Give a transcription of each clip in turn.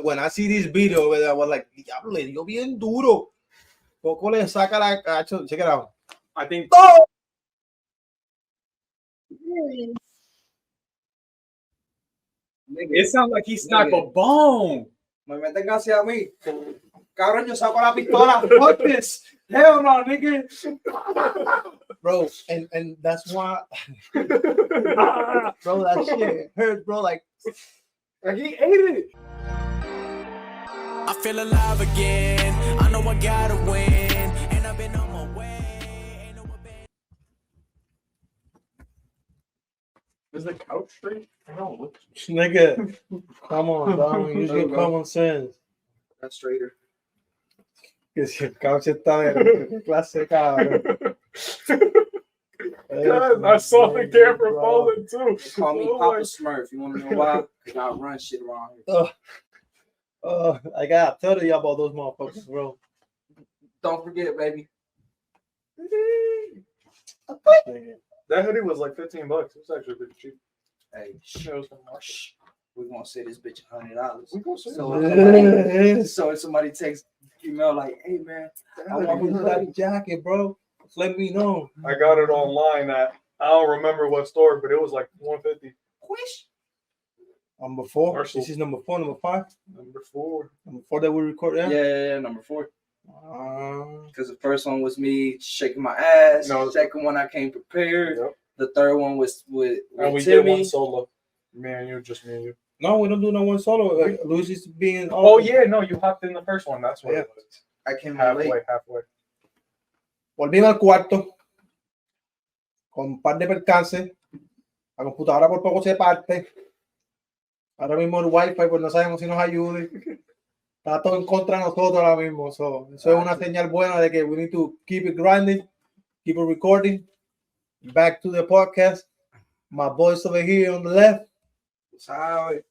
when I see this video, I was like, diablo, le dio bien duro. Poco le saca la cacho. Check it out. I think. Oh! It sounds like he snapped a bone. Me meten hacia mí. Cabrón, yo saco la pistola. Fuck this. Hell no, nigga. Bro, and that's why. Bro, that shit hurt, bro. Like He ate it. I feel alive again. I know I gotta win. And I've been on my way. Is the couch straight? No. nigga, come on, bro. Use your common sense. That's straighter. Que si el couch está de qué clase, cabrón. God, I saw the camera falling too. They call me Papa Smurf. You want to know why? Because I run shit around here. I gotta tell you about those motherfuckers, bro. Don't forget, baby. That hoodie was like $15. It was actually pretty cheap. Hey, It was from March. we're going to say this bitch $100. We gonna say So if somebody takes email like, hey, man, I want that jacket, bro. Let me know. I got it online at, I don't remember what store, but it was like $150. Number 4. Marshall. This is number 4, number 5. Number 4. Number 4 that we record. Yeah, number 4. Because the first one was me shaking my ass. No. Second one, I came prepared. Yep. The third one was with And we Timmy. did one solo. Me and you, just me and you. No, we don't do no one solo. Like, Luis is being. Oh yeah, no, you hopped in the first one. That's what it was. I came out late. Halfway. Volvimos al cuarto con un par de percances. La computadora por poco se parte. Ahora mismo el wifi, pues no sabemos si nos ayude. Está todo en contra de nosotros ahora mismo. So, eso es una señal buena de que we need to keep it grinding, keep it recording. Back to the podcast. My boys over here on the left. ¿Sabes?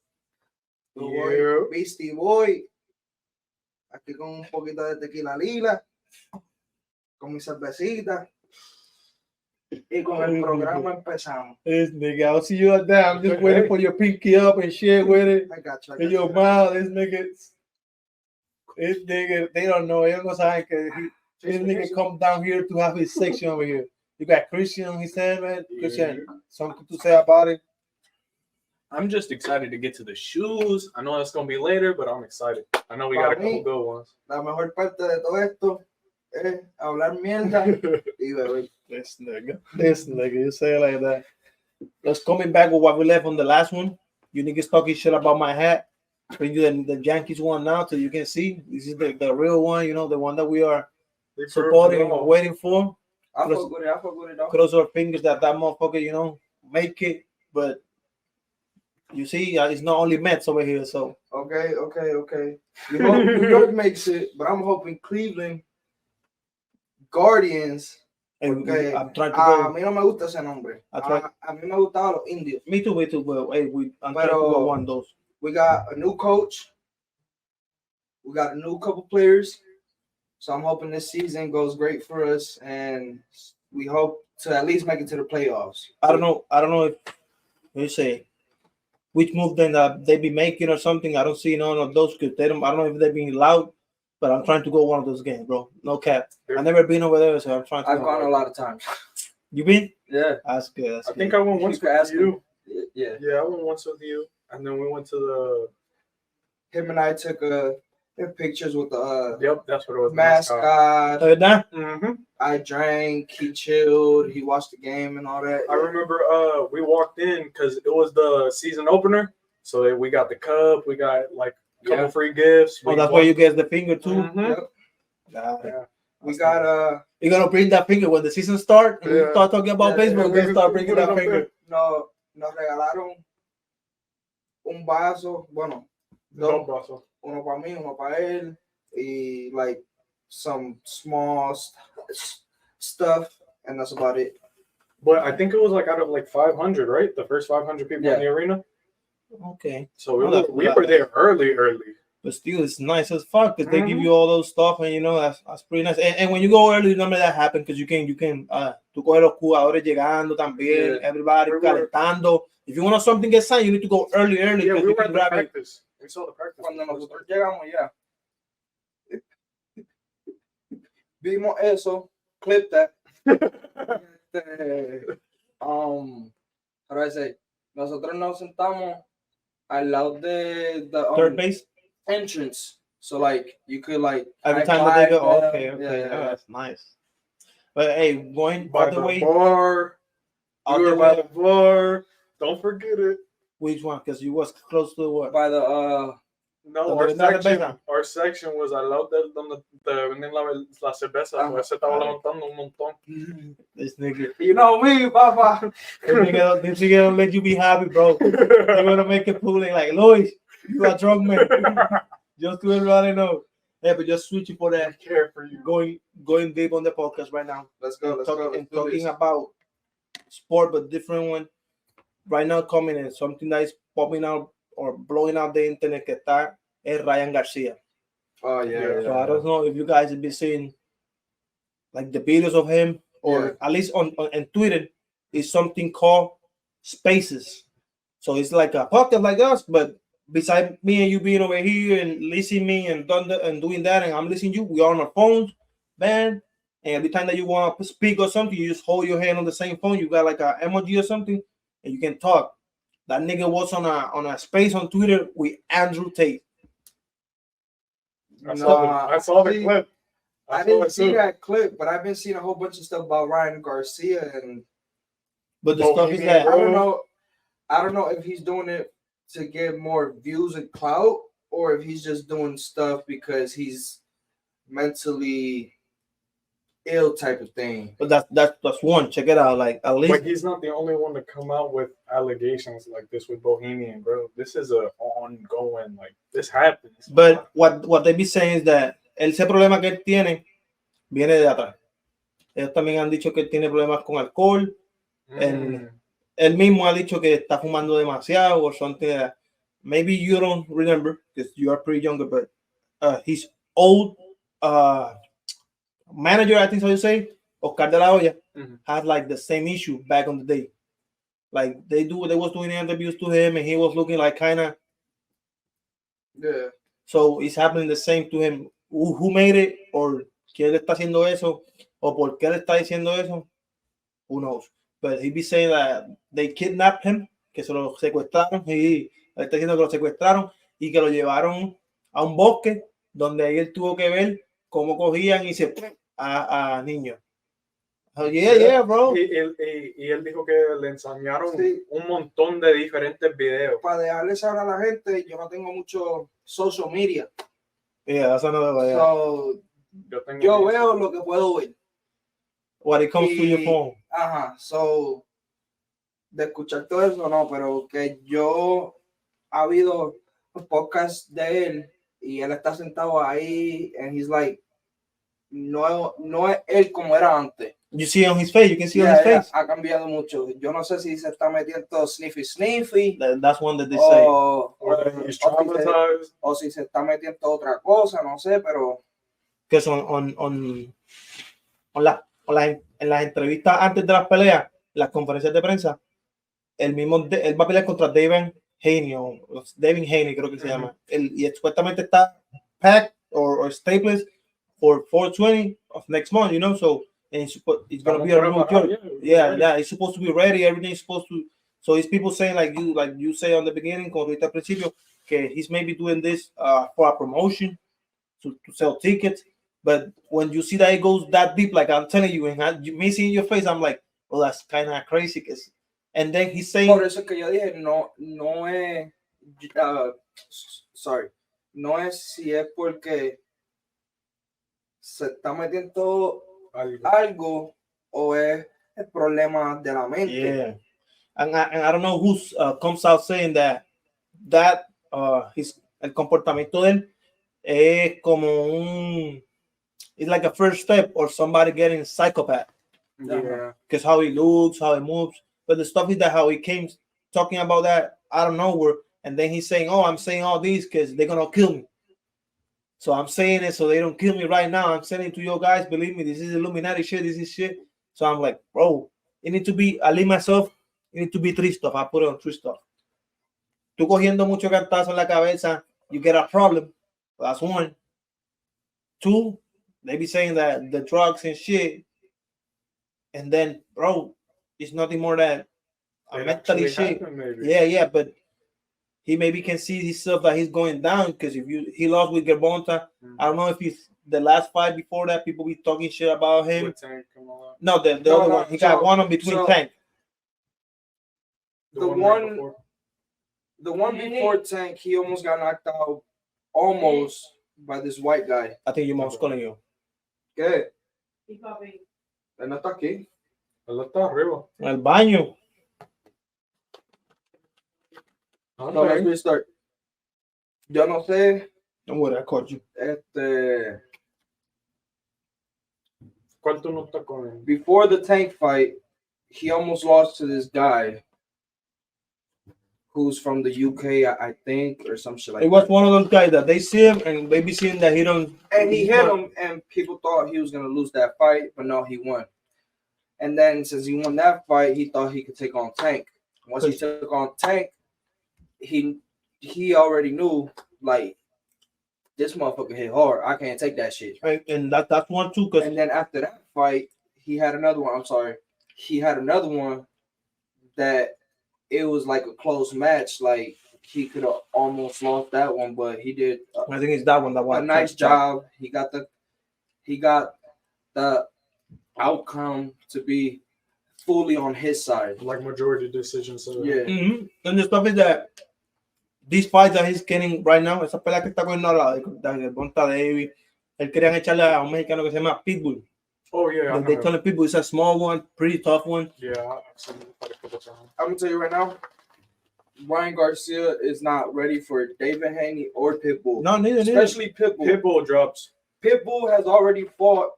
Yeah. Beastie Boy. Aquí con un poquito de tequila lila. Con mi cervecita. Y con el programa empezamos. This nigga, I'll see you at that. I'm just waiting for your pinky up and shit with it. I got you. In your mouth, this nigga, they don't know. Ellos no saben que this nigga come down here to have his section over here. You got Christian, he said, man. Christian, something to say about it? I'm just excited to get to the shoes. I know that's gonna be later, but I'm excited. I know we got a couple good ones. La mejor parte de todo esto es hablar mierda y beber. This nigga, you say it like that. Let's coming back with what we left on the last one. You niggas talking shit about my hat. Bring you the Yankees one now so you can see. This is the real one, you know, the one that we are supporting and waiting for. I fuck with it, dog. Cross our fingers that motherfucker, you know, make it. But you see, it's not only Mets over here, so. Okay. You hope New York makes it, but I'm hoping Cleveland Guardians. Okay. I'm trying to A go. mí no me gusta ese nombre. A mí me gustaban los indios. Me too, but hey, I'm trying to go one of those. We got a new coach. We got a new couple players. So I'm hoping this season goes great for us, and we hope to at least make it to the playoffs. I don't know if you say which move then they be making or something. I don't see none of those because I don't know if they're being loud, but I'm trying to go one of those games, bro. No cap. I've never been over there, so I'm trying to. I've gone a lot of times. You been? Yeah. That's good. I think I went once with you. Yeah, I went once with you, and then we went to him and I took pictures with the Yep, that's what it was. mascot. Mm-hmm. I drank. He chilled. He watched the game and all that. I remember we walked in because it was the season opener, so we got the cup. We got like a couple free gifts. Oh, that's why you get the finger too. Mm-hmm. Yep. Yeah. We got You're gonna bring that finger when the season starts. And we start talking about baseball. We're gonna start bringing that finger. No, nos regalaron un vaso. Bueno, No vaso. uno para mí, uno para él, y like some small stuff, and that's about it. But I think it was like out of like 500, right? The first 500 people in the arena. Okay. So we were there early. But still, it's nice as fuck because they give you all those stuff, and you know that's pretty nice. And when you go early, remember that happen because you can tú coges los jugadores llegando también, everybody calentando. If you want something get signed, you need to go early. Yeah, we were at the practice. We saw the practice. Cuando nosotros llegamos, ya. Vimos eso, clip that. How do I say? Nosotros nos sentamos al lado de the Third base. entrance. So like you could like Every high time that they five go, them. okay. Yeah. Oh, that's nice. But hey, going By all the way, bar. all We the were by way. the bar. Don't forget it. Which one? Because you was close to what? By the No, ¿Dónde venden la cerveza? our section was al lado de donde te venden la cerveza. Ajá. Pues se estaba Vale. levantando un montón. This nigga. you know me, papa. This nigga don't let you be happy, bro. You're gonna make it public like, Luis, you are drunk, man. Just to everybody know. Yeah, but just switching for I that. care for you. Going deep on the podcast right now. Let's go. And Let's go. and talking about sport, but different one. Right now coming in, something that is popping out or blowing out the internet que está es Ryan Garcia. Oh yeah. So I don't know if you guys have been seeing like the videos of him or at least on Twitter is something called Spaces. So it's like a podcast like us, but besides me and you being over here and listening me and doing that, and I'm listening you, we are on our phones, man. And every time that you want to speak or something, you just hold your hand on the same phone. You got like a emoji or something, and you can talk. That nigga was on a space on Twitter with Andrew Tate. I saw the clip. I didn't see that clip, but I've been seeing a whole bunch of stuff about Ryan Garcia, and But the stuff is that I don't know if he's doing it to get more views and clout, or if he's just doing stuff because he's mentally ill type of thing. But that's one. Check it out. Like at least But he's not the only one to come out with allegations like this with Bohemian, bro. This is a ongoing, like this happens. But what they be saying is that ese problema que él tiene viene de atrás. Ellos también han dicho que él tiene problemas con alcohol. Él mismo ha dicho que está fumando demasiado or something like that. Maybe you don't remember because you are pretty younger, but his old manager, I think so you say, Oscar de la Hoya, had like the same issue back on the day. Like they was doing interviews to him and he was looking like kind of. Yeah. So it's happening the same to him. Who made it or quién le está haciendo eso o por qué le está diciendo eso? Who knows? But he be saying that they kidnapped him, que se lo secuestraron y él está diciendo que lo secuestraron y que lo llevaron a un bosque donde él tuvo que ver cómo cogían y se a niños. Oh, yeah, bro. Y él dijo que le enseñaron un montón de diferentes videos. Para dejarles saber a la gente, yo no tengo mucho social media. Yeah, that's another way. So, yo veo lo que puedo ver. When it comes to your phone. Ajá, so, de escuchar todo eso, no, pero que ha habido un podcast de él y él está sentado ahí and he's like, no es él como era antes. You see on his face, you can see on his face. Ha cambiado mucho. Yo no sé si se está metiendo sniffy. That's one that they say. O si se está metiendo otra cosa, no sé, pero. Because en las entrevistas antes de las peleas, las conferencias de prensa, él va a pelear contra Devin Haney, creo que se llama. Y supuestamente está packed or staples for 420 of next month, you know, so and it's gonna be a remote job. Yeah, it's supposed to be ready, everything's supposed to. So it's people saying like you say on the beginning, como al principio, que he's maybe doing this for a promotion to sell tickets. But when you see that it goes that deep, like I'm telling you, and me seeing your face, I'm like, well, that's kind of crazy. And then he's saying, por eso que yo dije, no es, no es si es porque se está metiendo algo o es el problema de la mente. Yeah, and I don't know who comes out saying that el comportamiento de él es como it's like a first step or somebody getting psychopath. Yeah, because how he looks, how he moves, but the stuff is that how he came talking about that out of nowhere, and then he's saying, "Oh, I'm saying all these because they're gonna kill me." So I'm saying it so they don't kill me right now. I'm saying it to you guys. Believe me, this is Illuminati shit. This is shit. So I'm like, bro, you need to be. I leave myself. You need to be three stuff. I put it on three stuff. Tú cogiendo mucho cantazo en la cabeza you get a problem. That's one. Two, they be saying that the drugs and shit, and then, bro, it's nothing more than a It mentally actually shit. happened, maybe. Yeah, but he maybe can see himself that he's going down because if he lost with Gervonta, I don't know if he's the last fight before that. People be talking shit about him. With Tank and all that. No, the other one. He got one on between Tank. The right one before. The one before Tank, he almost got knocked out almost by this white guy. I think your mom's calling you. ¿Qué? Él no está aquí. Él está arriba. El baño. No, let's restart. Yo no sé. Don't worry, I caught you. ¿Cuál tú no estás con él? Before the Tank fight, he almost lost to this guy who's from the UK, I think, or some shit like that. It was one of those guys that they see him and they be seeing that he don't. And he hit him, and people thought he was going to lose that fight, but no, he won. And then since he won that fight, he thought he could take on Tank. Once he took on Tank, he already knew, like, this motherfucker hit hard. I can't take that shit. And that's one too. And then after that fight, he had another one. I'm sorry. He had another one that it was like a close match. Like, he could have almost lost that one, but he did. I think it's that one. A nice job. He got the outcome to be fully on his side. Like majority decision. So yeah. Mm-hmm. And the stuff is that these fights that he's getting right now, esa pelea que está cogiendo ahora, de Bonta David, él querían echarle a un mexicano que se llama Pitbull. Oh yeah. They tell him Pitbull is a small one, pretty tough one. Yeah, I've seen it a couple times. I'm gonna tell you right now, Ryan Garcia is not ready for David Haney or Pitbull. No, neither. Especially Pitbull. Pitbull drops. Pitbull has already fought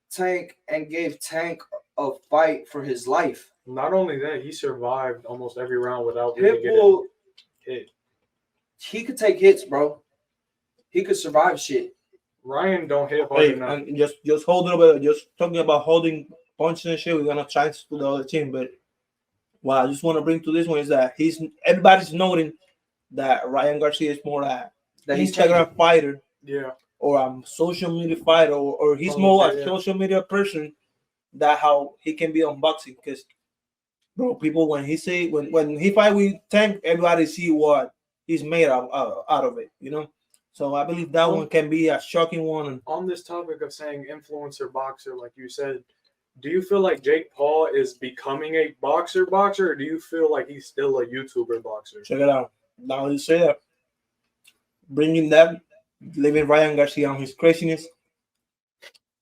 Tank and gave Tank a fight for his life. Not only that, he survived almost every round without Pitbull getting hit. He could take hits, bro. He could survive shit. Ryan don't hit hard enough. And just hold a little bit. Just talking about holding punches and shit. We're gonna try to the other team, but what I just want to bring to this one is that everybody's noting that Ryan Garcia is more that he's Instagram fighter, yeah, or a social media fighter, or he's more a social media person. That how he can be on boxing, because bro, people when he fight with Tank, everybody see what he's made out of it, you know. So I believe that one can be a shocking one. On this topic of saying influencer boxer, like you said, do you feel like Jake Paul is becoming a boxer, or do you feel like he's still a YouTuber boxer? Check it out. Now you say that, bringing that, leaving Ryan Garcia on his craziness.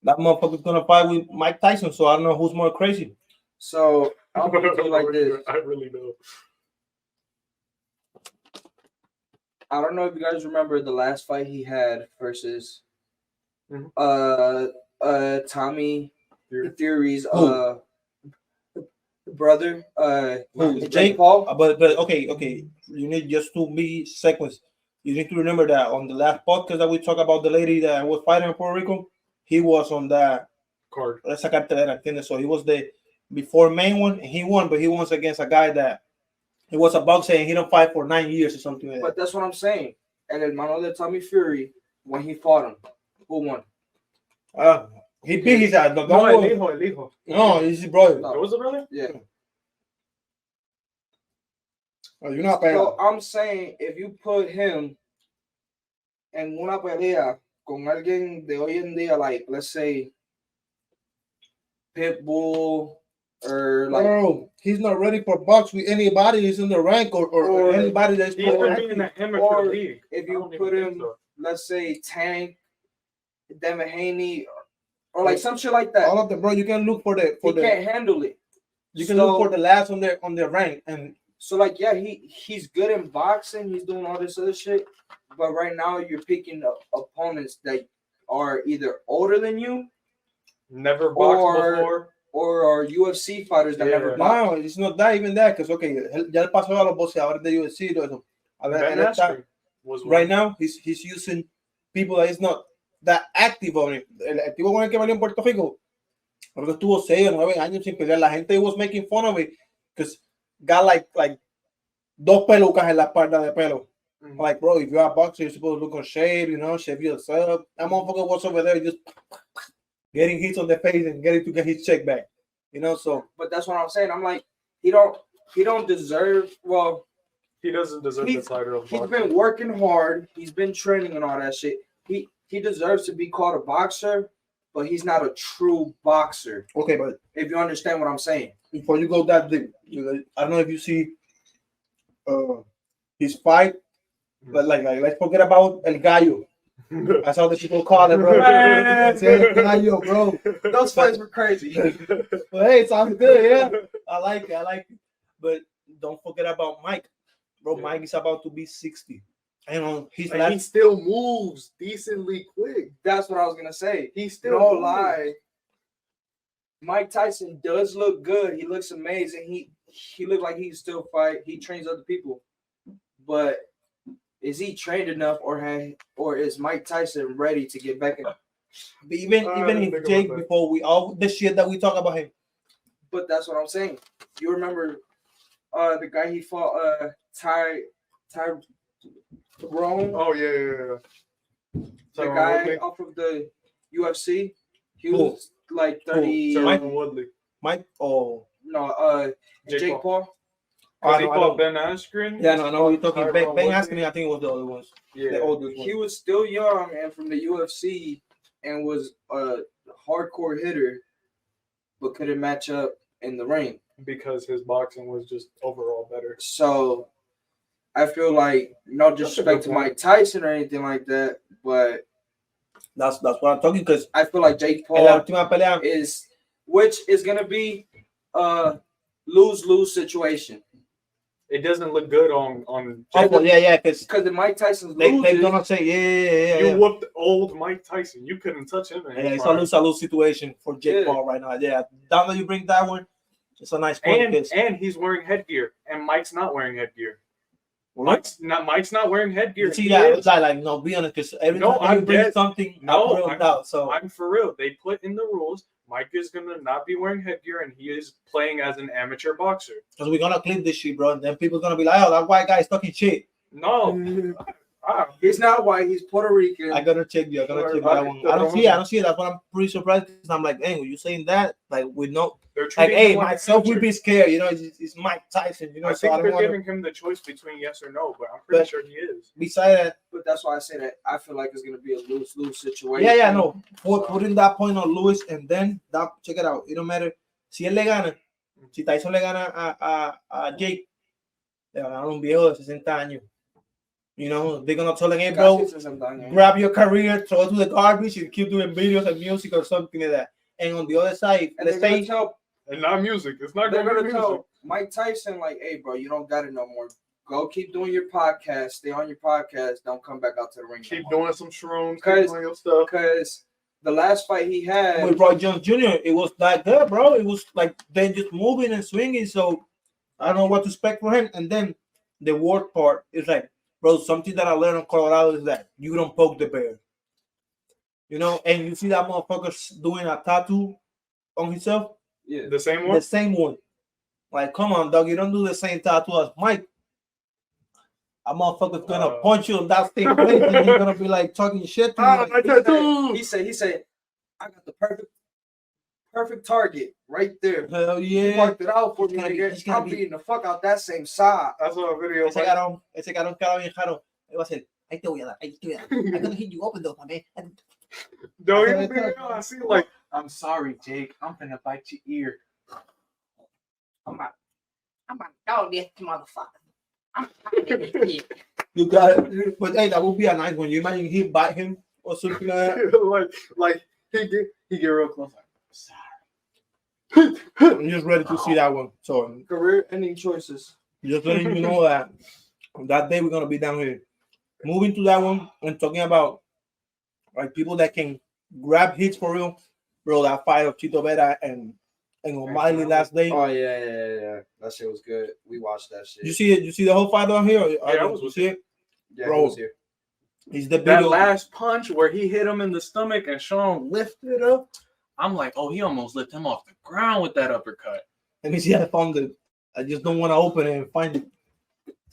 That motherfucker's gonna fight with Mike Tyson, so I don't know who's more crazy. So I'll put it like this. I really do. I don't know if you guys remember the last fight he had versus Tommy Fury's brother, Jake Paul. But okay. You need just to be sequence. You need to remember that on the last podcast that we talked about the lady that was fighting in Puerto Rico, he was on that card. Esa cartelera, ¿entiendes? So he was the before main one, and he won, but he won against a guy that he was a boxer and he don't fight for 9 years or something like that. But that's what I'm saying. And el hermano de Tommy Fury, when he fought him, who won? He beat his ass. El hijo. No, he's his brother. No. It was a brother? Yeah. Oh, you're not bad. So I'm saying if you put him en una pelea con alguien de hoy en día, like let's say Pitbull or like, bro, he's not ready for box with anybody who's in the rank or anybody that's he's been in the amateur league. If you put him, let's say Tank, Devin Haney, or like some shit like that. All of them, bro. You can look for the. He can't handle it. You can look for the last on their rank, and so like he's good in boxing. He's doing all this other shit, but right now you're picking opponents that are either older than you, never boxed before, or are UFC fighters that never boxed. No, it's not that even that, because okay, ya pasó a los boxeadores de UFC y todo eso. A ver, right now he's using people that is not that active on it. El activo con el que valió en Puerto Rico, porque estuvo 6 o 9 años sin pelear. La gente was making fun of it because got like 2 pelucas en la espalda de pelo. Mhm. Like, bro, if you're a boxer, you're supposed to look on shape, shave yourself. That motherfucker was over there just getting hits on the face and getting to get his check back. So. But that's what I'm saying. I'm like, he don't deserve. Well, He doesn't deserve the title of he's boxer. been working hard. He's been training and all that shit. He deserves to be called a boxer, but he's not a true boxer. Okay, but if you understand what I'm saying. Before you go that deep, I don't know if you see his fight, but like let's forget about El Gallo. That's how the people call it, bro. Say El Gallo, bro. Those fights were crazy. But hey, it sounds good, yeah. I like it. But don't forget about Mike. Bro, Mike is about to be 60. And he still moves decently quick. That's what I was gonna say. He still no moves. lie. Mike Tyson does look good. He looks amazing. He looked like he can still fight. He trains other people. But is he trained enough, or is Mike Tyson ready to get back in? Even if Jake, before all the shit that we talk about him. But that's what I'm saying. You remember the guy he fought, Tyrone? Oh yeah. The guy off of the UFC. He was like 30. Woodley. Mike? Oh no, Jake Paul. He fought Ben Askren. Yeah, no, you're talking Ben Askren. I think it was the other ones. Yeah, the oldest one. He was still young and from the UFC and was a hardcore hitter, but couldn't match up in the ring because his boxing was just overall better. So I feel like, no disrespect to Mike Tyson or anything like that, but that's what I'm talking, because I feel like Jake Paul which is gonna be a lose-lose situation. It doesn't look good on because the Mike Tyson's they're gonna say you whooped old Mike Tyson. You couldn't touch him. It's a lose situation for Jake Paul right now. Yeah, now that you bring that one, it's a nice point. And he's wearing headgear, and Mike's not wearing headgear. Mike's not wearing headgear. See, no, be honest, because every time you bring something, I'm for real. They put in the rules. Mike is gonna not be wearing headgear, and he is playing as an amateur boxer. Because we're gonna clip this shit, bro, and then people are gonna be like, "Oh, that white guy is talking shit." No, he's not white. He's Puerto Rican. I gotta check you. That one. I don't see it. That's why I'm pretty surprised. Because I'm like, "Hey, were you saying that?" Like, we know. Like, hey, myself would be scared. It's Mike Tyson. I think they're giving him the choice between yes or no, but I'm pretty sure he is. Besides that, but that's why I say that I feel like it's gonna be a lose-lose situation. Yeah, no. Putting that point on Lewis, and then check it out. It don't matter si él le gana, si Tyson le gana a Jake, le va a ganar un viejo de 60 años. They're gonna tell him, hey, bro, grab your career, throw it to the garbage, and keep doing videos and music or something like that. And on the other side, let's say. And not music. It's not going to be tell Mike Tyson, like, hey, bro, you don't got it no more. Go keep doing your podcast. Stay on your podcast. Don't come back out to the ring. Keep doing some shrooms. Keep doing your stuff. Because the last fight he had with Roy Jones Jr., it was like that, bro. It was like then just moving and swinging. So I don't know what to expect from him. And then the worst part is like, bro, something that I learned in Colorado is that you don't poke the bear. And you see that motherfucker doing a tattoo on himself. Yeah, the same one. The same one. Like, come on, dog. You don't do the same tattoo as Mike. A motherfucker's gonna punch you on that same place, and you're gonna be like talking shit to me. He said, I got the perfect target right there. Hell yeah. He marked it out for me. I'm beating the fuck out that same side. That's what a video. Ese cabrón cara bien jaro. Él va a hacer, ahí te voy a dar, I'm gonna hit you open though, man. No, in the video, I see like, I'm sorry, Jake. I'm gonna bite your ear. I'm about to dog this motherfucker. I'm You got it. But hey, that would be a nice one. You imagine he bite him or something like that. like he get real close. Like, I'm just ready to see that one. So career-ending choices. Just letting you know that on that day we're gonna be down here. Moving to that one and talking about like people that can grab hits for real. Bro, that fight of Chito Vera and O'Malley last day. Oh yeah. That shit was good. We watched that shit. You see it? You see the whole fight on here? Yeah, I was here. Yeah, bro, here. He's the that last punch where he hit him in the stomach and Sean lifted up. I'm like, oh, he almost lifted him off the ground with that uppercut. Let me see. I found it. I just don't want to open it and find it.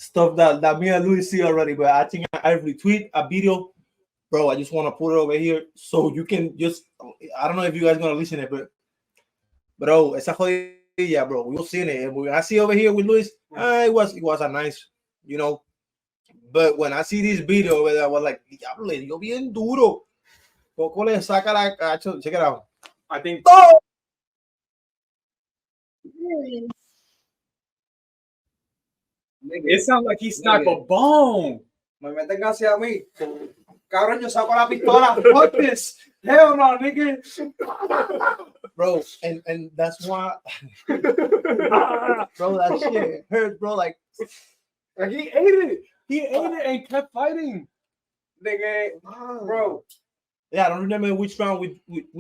stuff that me and Luis see already. But I think I retweet a video, bro. I just want to put it over here so you can just. I don't know if you guys gonna listen to it, but bro, esa jodida, bro. We all seen it. And when I see over here with Luis, it was a nice, you know. But when I see this video, I was like, diablo, le dio bien duro. Poco le saca la cacho. Check it out. I think it sounds like he snapped a bone. Me meten hacia mí. Cabrón, yo saco la pistola. Fuck this. Hell no, nigga. Bro, and that's why, bro, that shit hurt, bro. Like He ate it. He ate it and kept fighting. Nigga, bro. yeah, I don't remember which round, which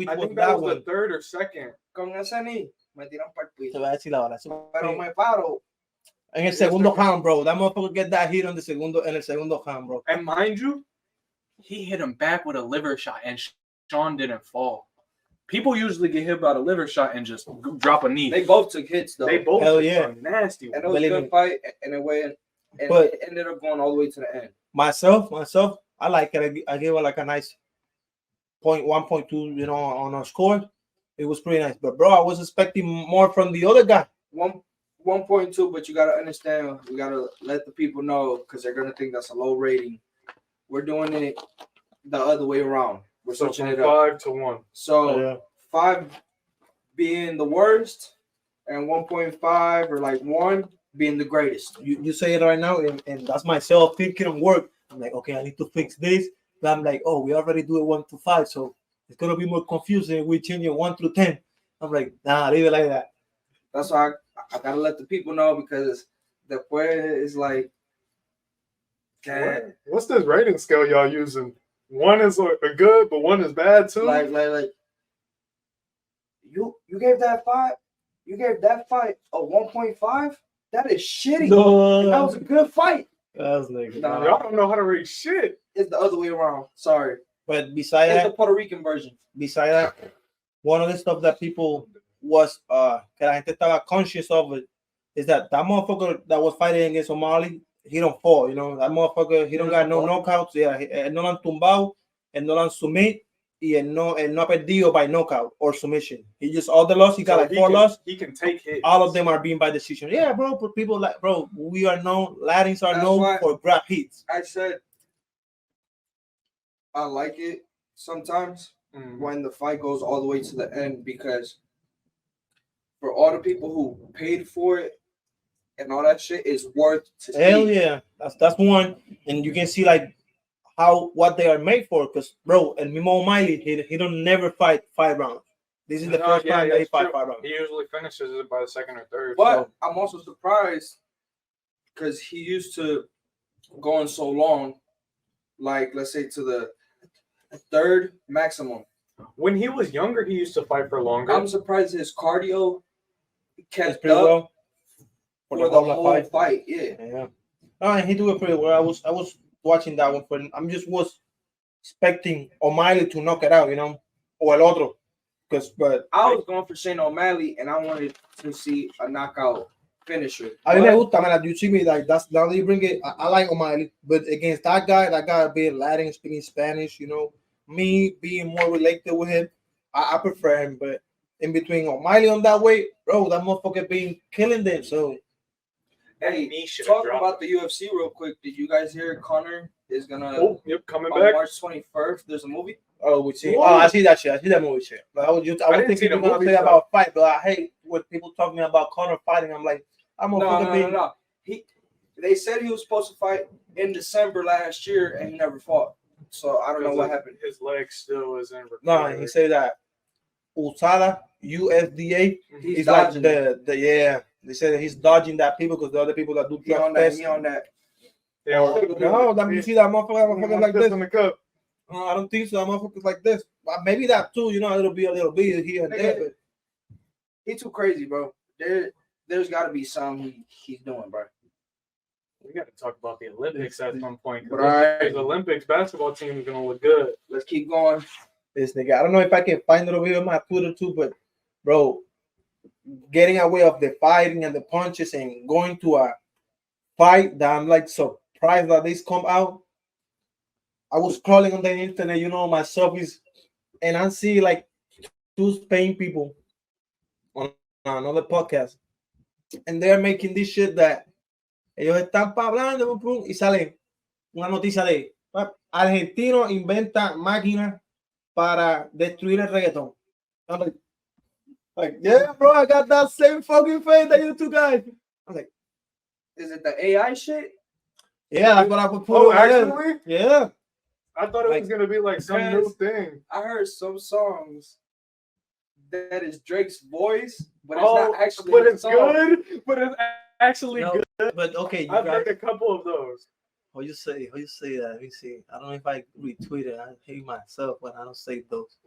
I was think that was one. the third or second. Con ese ni me tiran para el Te piso. voy a decir la hora. Pero me paro. En el segundo round, bro. That motherfucker get that hit on the segundo, en el segundo round, bro. And mind you, he hit him back with a liver shot, and Sean didn't fall. People usually get hit by a liver shot and just drop a knee. They both took hits though. They both Hell took yeah. some nasty And ones. it was a Believe good me. fight and it went and But- it ended up going all the way to the end. Myself, I like it. I give it like a nice 1.2, you know, on our score. It was pretty nice. But bro, I was expecting more from the other guy. 1.2, but you gotta understand, we gotta let the people know because they're gonna think that's a low rating. We're doing it the other way around. We're So switching from it up. 5 to 1. So Yeah. 5 being the worst and 1.5 or like 1 being the greatest. You say it right now, and that's myself thinking of work. I'm like, okay, I need to fix this. But I'm like, oh, we already do it 1 to 5, so it's gonna be more confusing if we change it 1 through 10. I'm like, nah, leave it like that. That's why I gotta let the people know because después is like, What's this rating scale y'all using? 1 is a good, but 1 is bad too. like you gave that 5, you gave that fight a 1.5. That is shitty. No, That was a good fight. I was like, No, nah. Y'all don't know how to rate shit. It's the other way around. Sorry, But beside it's that, the Puerto Rican version. one of the stuff that people was que la gente estaba conscious of it is that motherfucker that was fighting against O'Malley, he don't fall, you know. That motherfucker, he don't got no knockouts. Yeah, él no lo han tumbado, él no lo han submit, y él no ha perdido by knockout or submission. He just all the loss, he got So like 4 losses. He can take hits. All of them are being by decision. Yeah, bro. But people like, bro, we are known, Latins are That's known why- for grab hits. I said I like it sometimes when the fight goes all the way to the end because for all the people who paid for it and all that shit is worth to Hell see. yeah, that's one, and you can see like what they are made for. Because bro, and Mimo O'Malley, he don't never fight 5 rounds. This is the first time that he fight 5 rounds. He usually finishes it by the second or third. But I'm also surprised because he used to going so long, like let's say to the 3rd maximum. When he was younger, he used to fight for longer. I'm surprised his cardio It's kept pretty up well for the whole fight. Yeah. Yeah. Oh, and he do it pretty well. I was watching that one, but I'm just was expecting O'Malley to knock it out, you know, or el otro. But I was going for Shane O'Malley, and I wanted to see a knockout finisher. a mí me gusta, man. You see me like that's now that you bring it. I like O'Malley, but against that guy being Latin, speaking Spanish, you know, me being more related with him, I prefer him. But in between O'Malley on that way, bro, that motherfucker been killing them. So Hey, knee should talk have about the UFC real quick. Did you guys hear Conor is gonna coming on back. March 21st? There's a movie. we see. What? Oh, I see that shit. I see that movie shit. But I was didn't thinking see the you were gonna movie, say so- about fight, but I hate when people talking about Conor fighting. I'm like, I'm a fucking big. No. They said he was supposed to fight in December last year, and he never fought. So I don't know what happened. His leg still is in. No, he said that USADA, USDA, He's is like dodging. the yeah. They said that he's dodging that people because the other people that do He on drug that. tests. He on that. No, that you see that motherfucker like this. in the cup. No, I don't think so. That motherfucker's like this. Maybe that too. You know, it'll be a little bit here and there. But He too crazy, bro. There's got to be something he's doing, bro. We got to talk about the Olympics at some point. 'cause Right. The Olympics basketball team is gonna look good. Let's keep going. this nigga, I don't know if I can find it over here on my Twitter too, but bro, getting away of the fighting and the punches and going to a fight that I'm like surprised that this come out. I was scrolling on the internet, you know, myself is, and I see like two Spain people on another podcast, and they're making this shit that ellos están hablando pum, pum, y sale una noticia de argentino inventa máquinas para destruir el reggaetón. I'm like, yeah, bro, I got that same fucking face that you two guys. I'm like, Is it the AI shit? yeah, that's what I would put. Oh, over there. actually, Yeah. I thought it was gonna be like some new Because- thing. I heard some songs that is Drake's voice, but it's Oh, not actually but his it's song. good. But it's actually No, good. but okay, you I've guys, heard a couple of those. how you say that? Let me see. I don't know if I retweet it. I hate myself when I don't say those.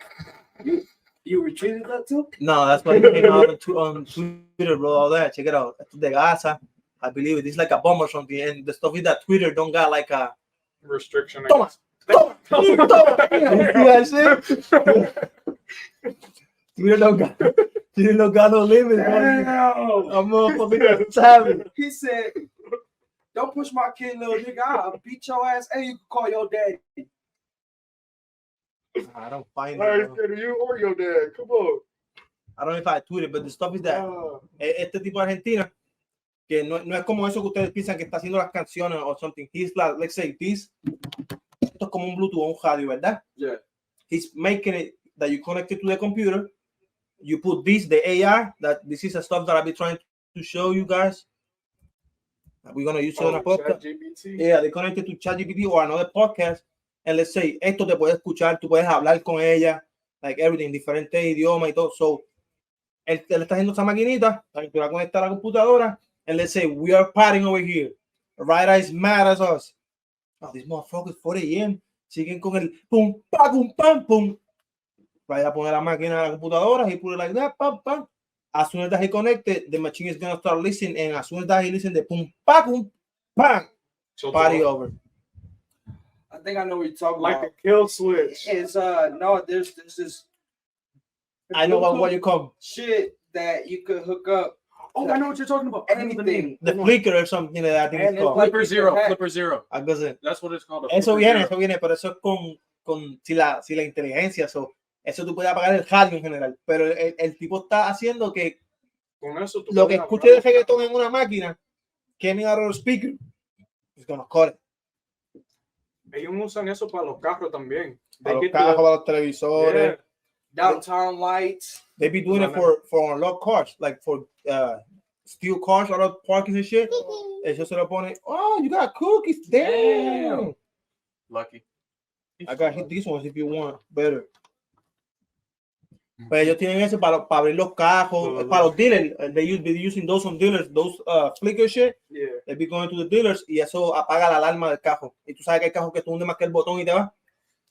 You retweeted that too? No, that's what came out on Twitter, bro. All that. Check it out. De Gaza. I believe it. It's like a bomb or something. And the stuff is that Twitter don't got like a Restriction. Toma. Toma. You see that shit? Twitter don't got no limit, bro. I'm motherfucking savage. He said, "Don't push my kid, little nigga. I'll beat your ass, and you can call your daddy." I don't find I it. ain't Bro. scared of you or your dad. Come on. I don't know if I tweeted, but the stuff is that Ah. este tipo de Argentina, que no es como eso que ustedes piensan que está haciendo las canciones o something. He's like, let's say this, esto es como un Bluetooth o un radio, ¿verdad? Yeah. He's making it that you connect it to the computer. You put this, the AI, that this is the stuff that I've been trying to show you guys. We're going to use it on a podcast. ChatGPT. Yeah, they connect it to ChatGPT or another podcast. And let's say, esto te puede escuchar, tú puedes hablar con ella, like everything, diferentes idiomas y todo. So, él le está haciendo esa maquinita para que tú la conectes a la computadora. And let's say, we are partying over here. Ryder is mad as us. Oh, these motherfuckers 4 a.m. Siguen con el pum, pa, pum, pam, pum. Ryder pone la máquina a la computadora. He put it like that, pam, pam. As soon as he connected, the machine is going to start listening. And as soon as he listens, the pum, pa, pum, pam. So Party over. I think I know what you're talking like about. the kill switch. It's no, there's this I know what you call shit that you could hook up Oh, I know what you're talking about. I know the name. anything. the flicker or something that I think And it's it's called. like- Flipper Zero. Hack. Flipper Zero. Algo así. That's what it's called. a Eso Flipper viene, Zero. pero eso es con si la inteligencia, eso tú puedes apagar el radio en general, pero el tipo está haciendo que Con eso tú lo que puedes escuche de hablar. reggaetón en una máquina, coming out of the speaker, it's gonna cut it. Ellos usan eso para los carros también. Para los get carros, the- para los televisores. Yeah. Downtown lights. They be doing it for unlocked cars, like for steel cars, out of parking and shit. Eso se lo pone, oh, you got cookies, damn. Lucky. I got hit these ones if you want better. Pues ellos tienen eso para abrir los cajos, para los dealers. They be using those on dealers, those flicker shit. Yeah. They be going to the dealers y eso apaga la alarma del cajo. Y tú sabes que hay cajos que tú hundes más que el botón y te va.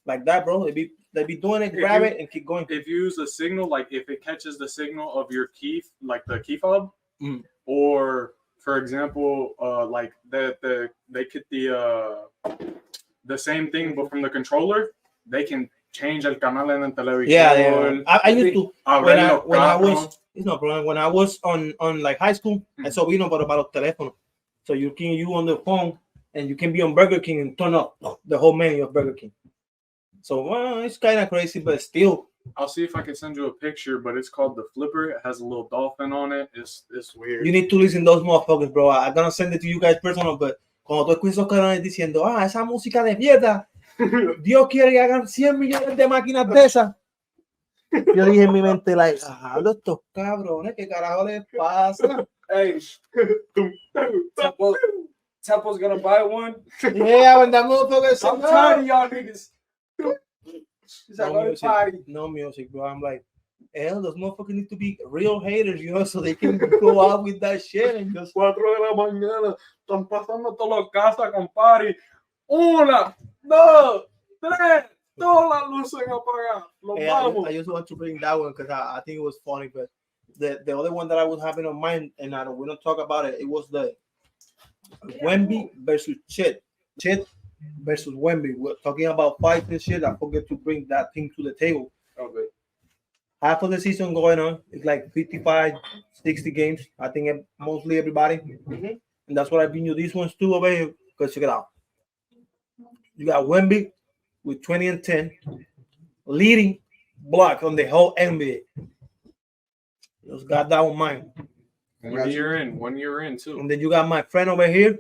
Like that, bro. They be doing it, If grab you- it and keep going. If you use a signal, like if it catches the signal of your key, like the key fob, Mm. or for example, like they get the same thing but from the controller, they can change el canal en el televisor. Yeah. I used to abrir los when I carros. was it's no problem. When I was on like high school, eso vino para los teléfonos. So you on the phone and you can be on Burger King and turn up the whole menu of Burger King. So well, it's kind of crazy, but still. I'll see if I can send you a picture, but it's called the Flipper. It has a little dolphin on it. It's weird. You need to listen to those motherfuckers, bro. I'm gonna send it to you guys personal, but cuando tú escuchas esos canales diciendo, esa música de mierda, Dios quiere que hagan 100 millones de máquinas de esas. Yo dije en mi mente, like, estos cabrones, ¿qué carajo les pasa? Hey, Temple's gonna buy one. Yeah, when that motherfucker I'm tired of y'all niggas. He's like, No go to music. party. No music, bro. I'm like, hell, those motherfuckers need to be real haters, you know, so they can go out with that shit and just 4 de la mañana, están pasando todas las casas con party. 1, 2, 3, todas las luces apagadas. Los yeah, vamos. I just want to bring that one because I think it was funny, but the other one that I was having on mind, and we don't talk about it, it was the Wemby versus Chet versus Wemby. We're talking about fights and shit. I forget to bring that thing to the table. Okay. Half of the season going on. It's like 55, 60 games. I think mostly everybody. And that's what I've been using these ones too over here. Because check it out. You got Wemby with 20 and 10, leading block on the whole NBA. Just got that on mine. 1 year in, 1 year in too. And then you got my friend over here,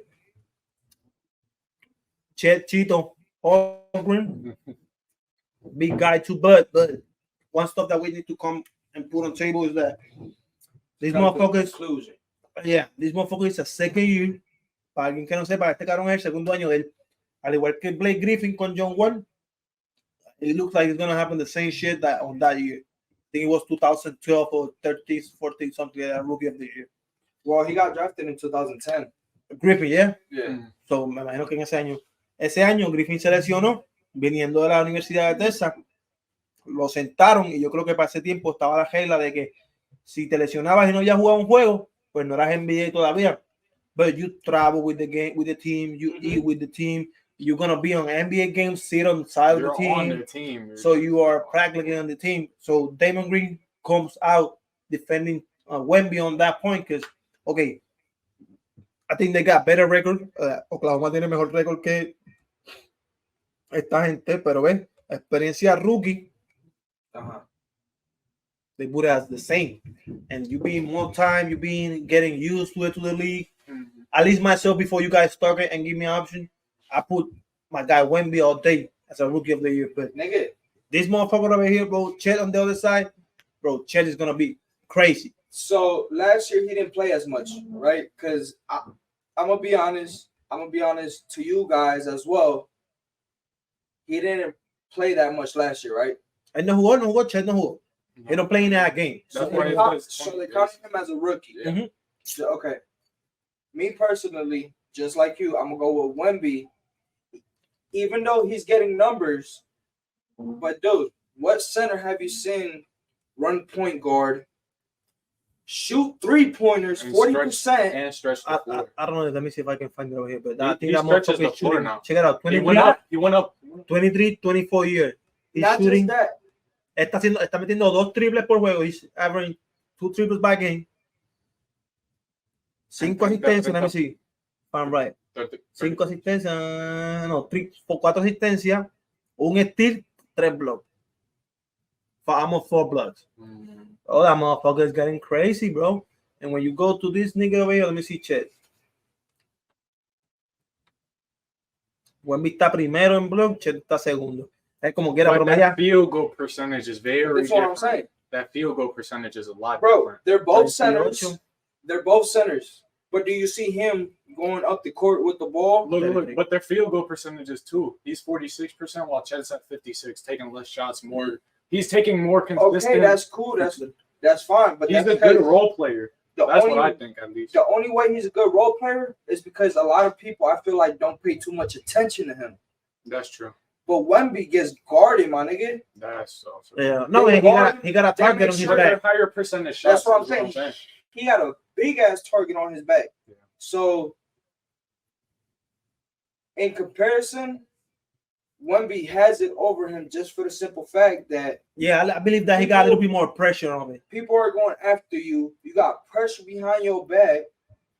Chet Chito Holmgren. Big guy too, but one stuff that we need to come and put on table is that these motherfuckers, these motherfuckers is a second year. Para alguien que no sepa, este cabrón es el segundo año de él. Al igual que Blake Griffin con John Wall, it looks like it's gonna happen the same shit that on that year. I think it was 2012 or 13, 14, something like that, rookie of the year. Well, he got drafted in 2010. Griffin, yeah. Yeah. So me imagino que en ese año Griffin se lesionó viniendo de la Universidad de Texas. Lo sentaron y yo creo que para ese tiempo estaba la regla de que si te lesionabas y no habías jugado un juego, pues no eras NBA todavía. But you travel with the game, with the team, you eat with the team. You're gonna be on NBA games, sit on the side You're of the team. on the team. So you are practically on the team. So Damon Green comes out defending Wemby on that point because, okay, I think they got better record. Oklahoma tiene mejor record que esta gente, pero ven, experiencia rookie. They put it as the same, and you being more time, you being getting used to it to the league. At least myself, before you guys started and give me an option, I put my guy Wemby all day as a rookie of the year. But Nigga, this motherfucker over here, bro, Chet on the other side, bro, Chet is gonna be crazy. so last year he didn't play as much, right? Because I'm gonna be honest. I'm gonna be honest to you guys as well. He didn't play that much last year, right? And no jugó, Chet no jugó. He don't play in that game. So That's why they, it's so 20 they years. counted him as a rookie. Yeah. Mhm. So, okay. Me personally, just like you, I'm gonna go with Wemby. Even though he's getting numbers, but dude, what center have you seen run point guard, shoot 3-pointers, And 40%? And stretch the floor. I don't know. Let me see if I can find it over here. But He- I think he that stretches the motherfucker is floor shooting. now. Check it out. He 23, went up. He went up. 23, 24 years. He's Not shooting. just that. Está metiendo 2 triples por juego. He's averaging 2 triples by game. 5 asistencias. Let me see if I'm right. 5 asistencias. No, 4 asistencias. Un steal, 3 blocks. Almost 4 blocks. Oh, that motherfucker is getting crazy, bro. And when you go to this nigga over here, let me see Chet. Wemby está primero en block, Chet está segundo. Es como quiera But promedia. that field goal percentage is very That's what I'm different. saying. That field goal percentage is a lot Bro, different. they're both 38. centers. They're both centers. But do you see him going up the court with the ball? Look, but their field goal percentages too. He's 46%, while Chet's at 56, taking less shots, more. He's taking more consistent. Okay, that's cool. That's fine. But He's that's a because good role player. the That's only, what I think, at least. the only way he's a good role player is because a lot of people, I feel like, don't pay too much attention to him. That's true. But Wemby gets guarded, my nigga. That's also. Yeah, no, They he got a target on his sure back. Higher percentage shots. That's what I'm is saying. He had a big ass target on his back. Yeah. So, in comparison, Wemby has it over him just for the simple fact that Yeah, I believe that he got a little bit more pressure on him. people are going after you. You got pressure behind your back.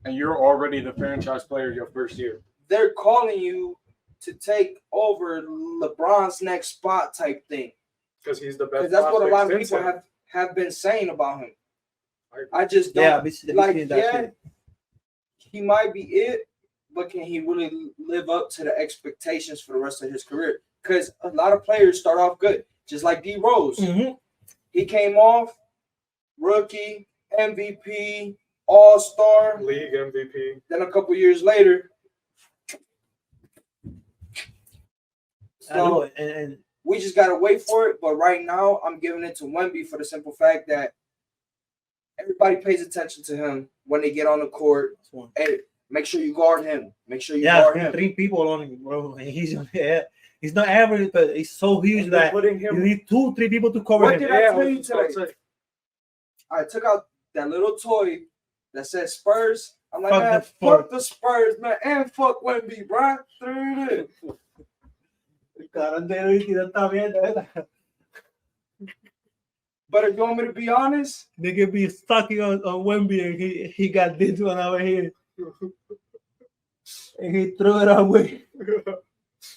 And you're already the franchise player your first year. They're calling you to take over LeBron's next spot type thing. Because he's the best. Because that's what a lot of prospect people since have been saying about him. I just don't Yeah, we see like. that Yeah, shit. he might be it, but can he really live up to the expectations for the rest of his career? Because a lot of players start off good, just like D Rose. Mhm. He came off rookie, MVP, All-Star. league MVP. Then a couple years later, I know so it. And we just gotta wait for it. But right now, I'm giving it to Wemby for the simple fact that everybody pays attention to him when they get on the court. Hey, make sure you guard him. Make sure you guard him. 3 people on him, bro. And he's not average, but he's so huge And they're that putting you him. need 2-3 people to cover What him. did I tell I you was about to today? say. I took out that little toy that said Spurs. I'm like, Fuck man, the fuck the Spurs, man, and fuck Wemby, bro. But if you want me to be honest, Nigga be stuck on Wemby and he got this one over here. And he threw it away.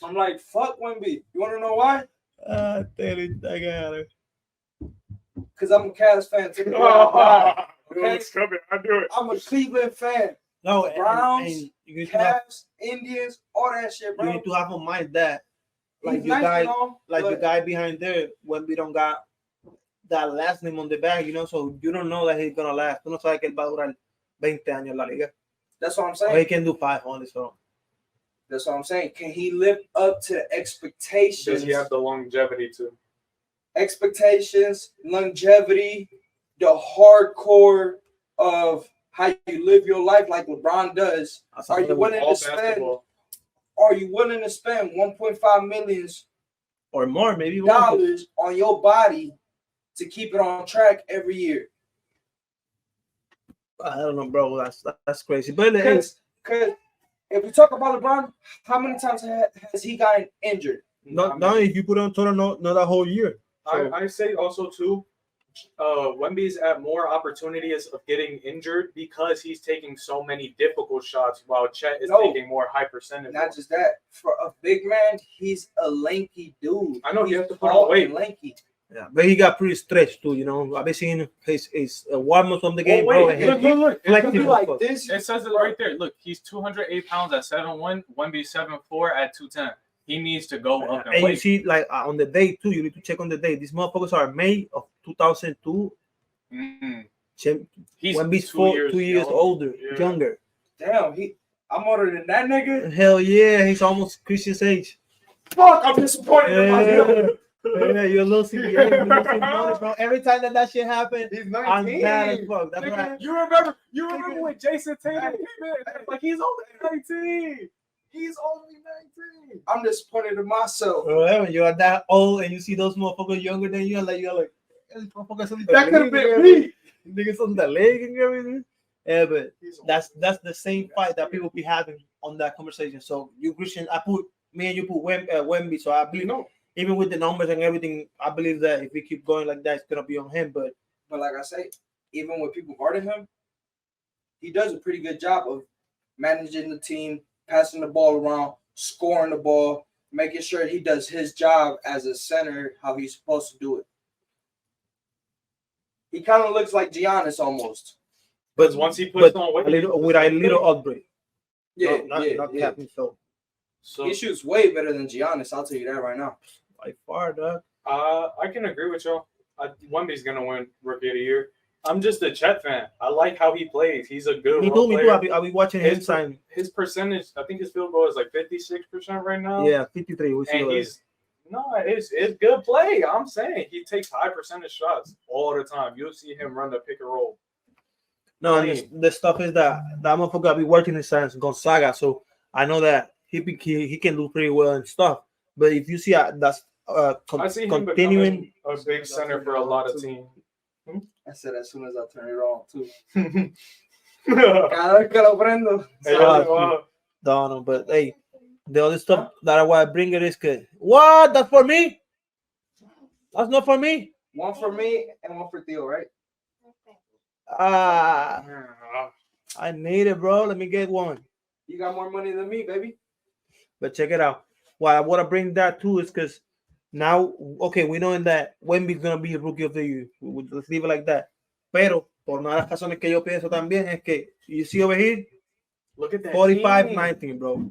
I'm like, fuck Wemby. You want to know why? I got it. Because I'm a Cavs fan. Too. It's coming. I knew it. I'm a Cleveland fan. No, Browns, and you need to have, Cavs, Indians, all that shit, bro. you need to have in mind that like He's your nice guy, and all, like the but guy behind there, when we don't got that last name on the back, you know, so you don't know that he's gonna last. Tú no sabes que él va a durar 20 años en la liga. that's what I'm Or saying. he can do 5 on his own. That's what I'm saying. Can he live up to expectations? Does he have the longevity to? Expectations, longevity, the hardcore of how you live your life like LeBron does. Are you willing All to spend? basketball. Are you willing to spend 1.5 million or more, maybe more? dollars on your body to keep it on track every year? I don't know, bro. That's crazy. But Because if we talk about LeBron, how many times has he gotten injured? not if you put on total, not that whole year. So, I say also too, Wemby's at more opportunities of getting injured because he's taking so many difficult shots, while Chet is taking more high percentage. Not just that, for a big man, he's a lanky dude. I know he's you have to put on weight. Lanky. yeah, but he got pretty stretched too. You know, I've been seeing his warm-ups on the game, bro. Wait, And look. He flexible like fuck. this. It says it right there. Look, he's 208 pounds at 7'1", Wemby 7'4" at 210. He needs to go up in And you weight. see, like on the day too, you need to check on the day. These motherfuckers are May of 2002. He's Wemby's 2 years younger. older, Yeah. younger. Damn, I'm older than that nigga. Hell yeah, he's almost Christian's age. Fuck, I'm disappointed in myself. Yeah, you're losing, you're losing money, bro. Every time that shit happens, He's I'm 19. mad as fuck. That's Nigga, right. you remember when Jason Tatum came in? Like he's only 19. He's only 19. I'm disappointed in myself. Bro, when you're that old and you see those motherfuckers younger than you, you're like, "These motherfuckers son That could have been talented, me. niggas on the leg and everything." Yeah, but that's the same fight that people be having on that conversation. So you Christian, me and you put Wemby. So I believe, even with the numbers and everything, I believe that if we keep going like that, it's gonna be on him. But like I say, even with people guarding him, he does a pretty good job of managing the team, passing the ball around, scoring the ball, making sure he does his job as a center how he's supposed to do it. He kind of looks like Giannis almost. But once he puts on weight, with a little outbreak. Yeah, not capping. So he shoots way better than Giannis. I'll tell you that right now. by far, dog. I can agree with y'all. Wemby's gonna win Rookie of the Year. I'm just a Chet fan. I like how he plays. He's a good Me role too. player. I'll be watching him sign. His percentage, I think his field goal is like 56% right now. Yeah, 53. We see And those. it's good play. I'm saying he takes high percentage shots all the time. You'll see him run the pick and roll. No, and the stuff is that motherfucker be working his hands Gonzaga, so I know that he can do pretty well and stuff. But if you see that's I see him continuing becoming a big center for a lot of teams. I said as soon as I turn it on too. Hey, Cada vez que lo prendo. no, but hey, the other stuff that I want to bring it is good. What? That's for me? That's not for me. One for me and one for Theo, right? I need it, bro. Let me get one. You got more money than me, baby. But check it out. Why I want to bring that too is because now, okay, we know that Wemby's gonna be a Rookie of the Year. Let's leave it like that. Pero por una de las razones que yo pienso también es que you see over here, Look at that. 45-19, bro.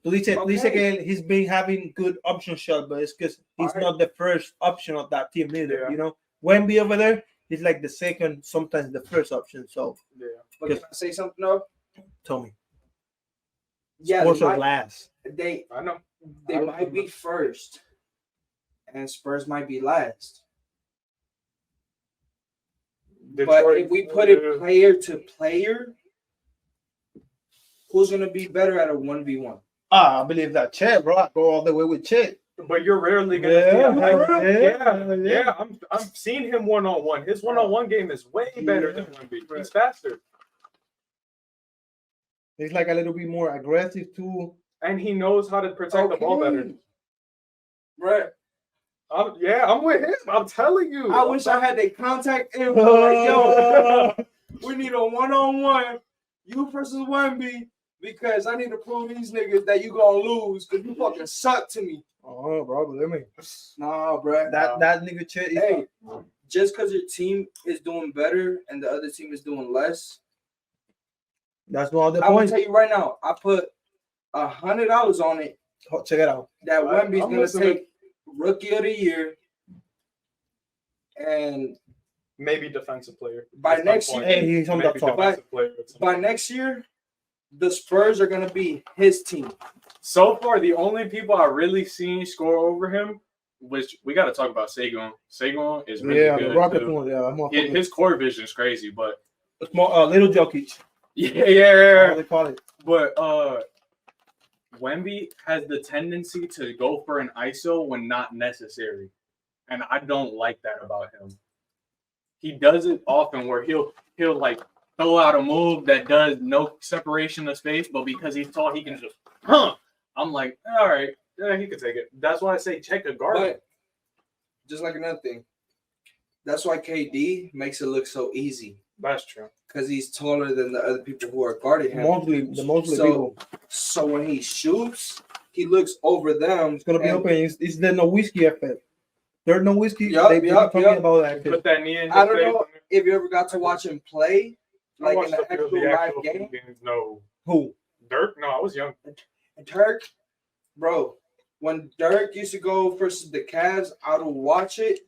Tú dices Okay. que he's been having good option shot, but it's because he's All right. not the first option of that team either. Yeah. You know, Wemby over there, he's like the second, sometimes the first option. So Yeah. But can I say something though? tell me, Yeah, sports they are might, last. they, I know. they might be first, and Spurs might be last. But if we put it player to player, who's gonna be better at a 1v1? I believe that Chet, bro. I go all the way with Chet. But you're rarely gonna I'm seeing him one-on-one. His one-on-one game is way better than Wemby. He's faster. He's like a little bit more aggressive too. And he knows how to protect the ball better. Right. I'm with him. I'm telling you. I wish I had their contact info. Like, yo, we need a one-on-one. You versus Wemby. because I need to prove these niggas that you gonna lose because you fucking suck to me. Oh, bro, believe me. Nah, bro. That nigga Chet is Hey, just because your team is doing better and the other team is doing less, that's not the I'm gonna point. tell you right now. I put $100 on it. Check it out. That Wemby's I'm gonna listening. take Rookie of the Year, and Maybe defensive player. by That's my next point. year, Hey, he's on the Maybe top. defensive player at some by point. next year, the Spurs are gonna be his team. So far, the only people I really seen score over him, which we got to talk about Sagon. Sagon is really Yeah, the good. Rocket too. one. Yeah, I'm His core vision is crazy, but small, little Jokic. yeah. How they call it? But Wemby has the tendency to go for an ISO when not necessary, and I don't like that about him. He does it often where he'll like throw out a move that does no separation of space, but because he's tall, he can just I'm like, all right, yeah, he can take it. That's why I say check a guard. But just like another thing, that's why KD makes it look so easy That's true. because he's taller than the other people who are guarding him. Mostly So- people. So when he shoots, he looks over them. It's gonna be and open. It's the no whiskey effect. There's no whiskey. Yup, They've been yup, talking yup. about that. Put that knee in his I don't face. know if you ever got to watch him play, I like in watched an a few of actual the live actual game. games. No. Who? Dirk? No, I was young. And Turk, bro, when Dirk used to go versus the Cavs, I would watch it,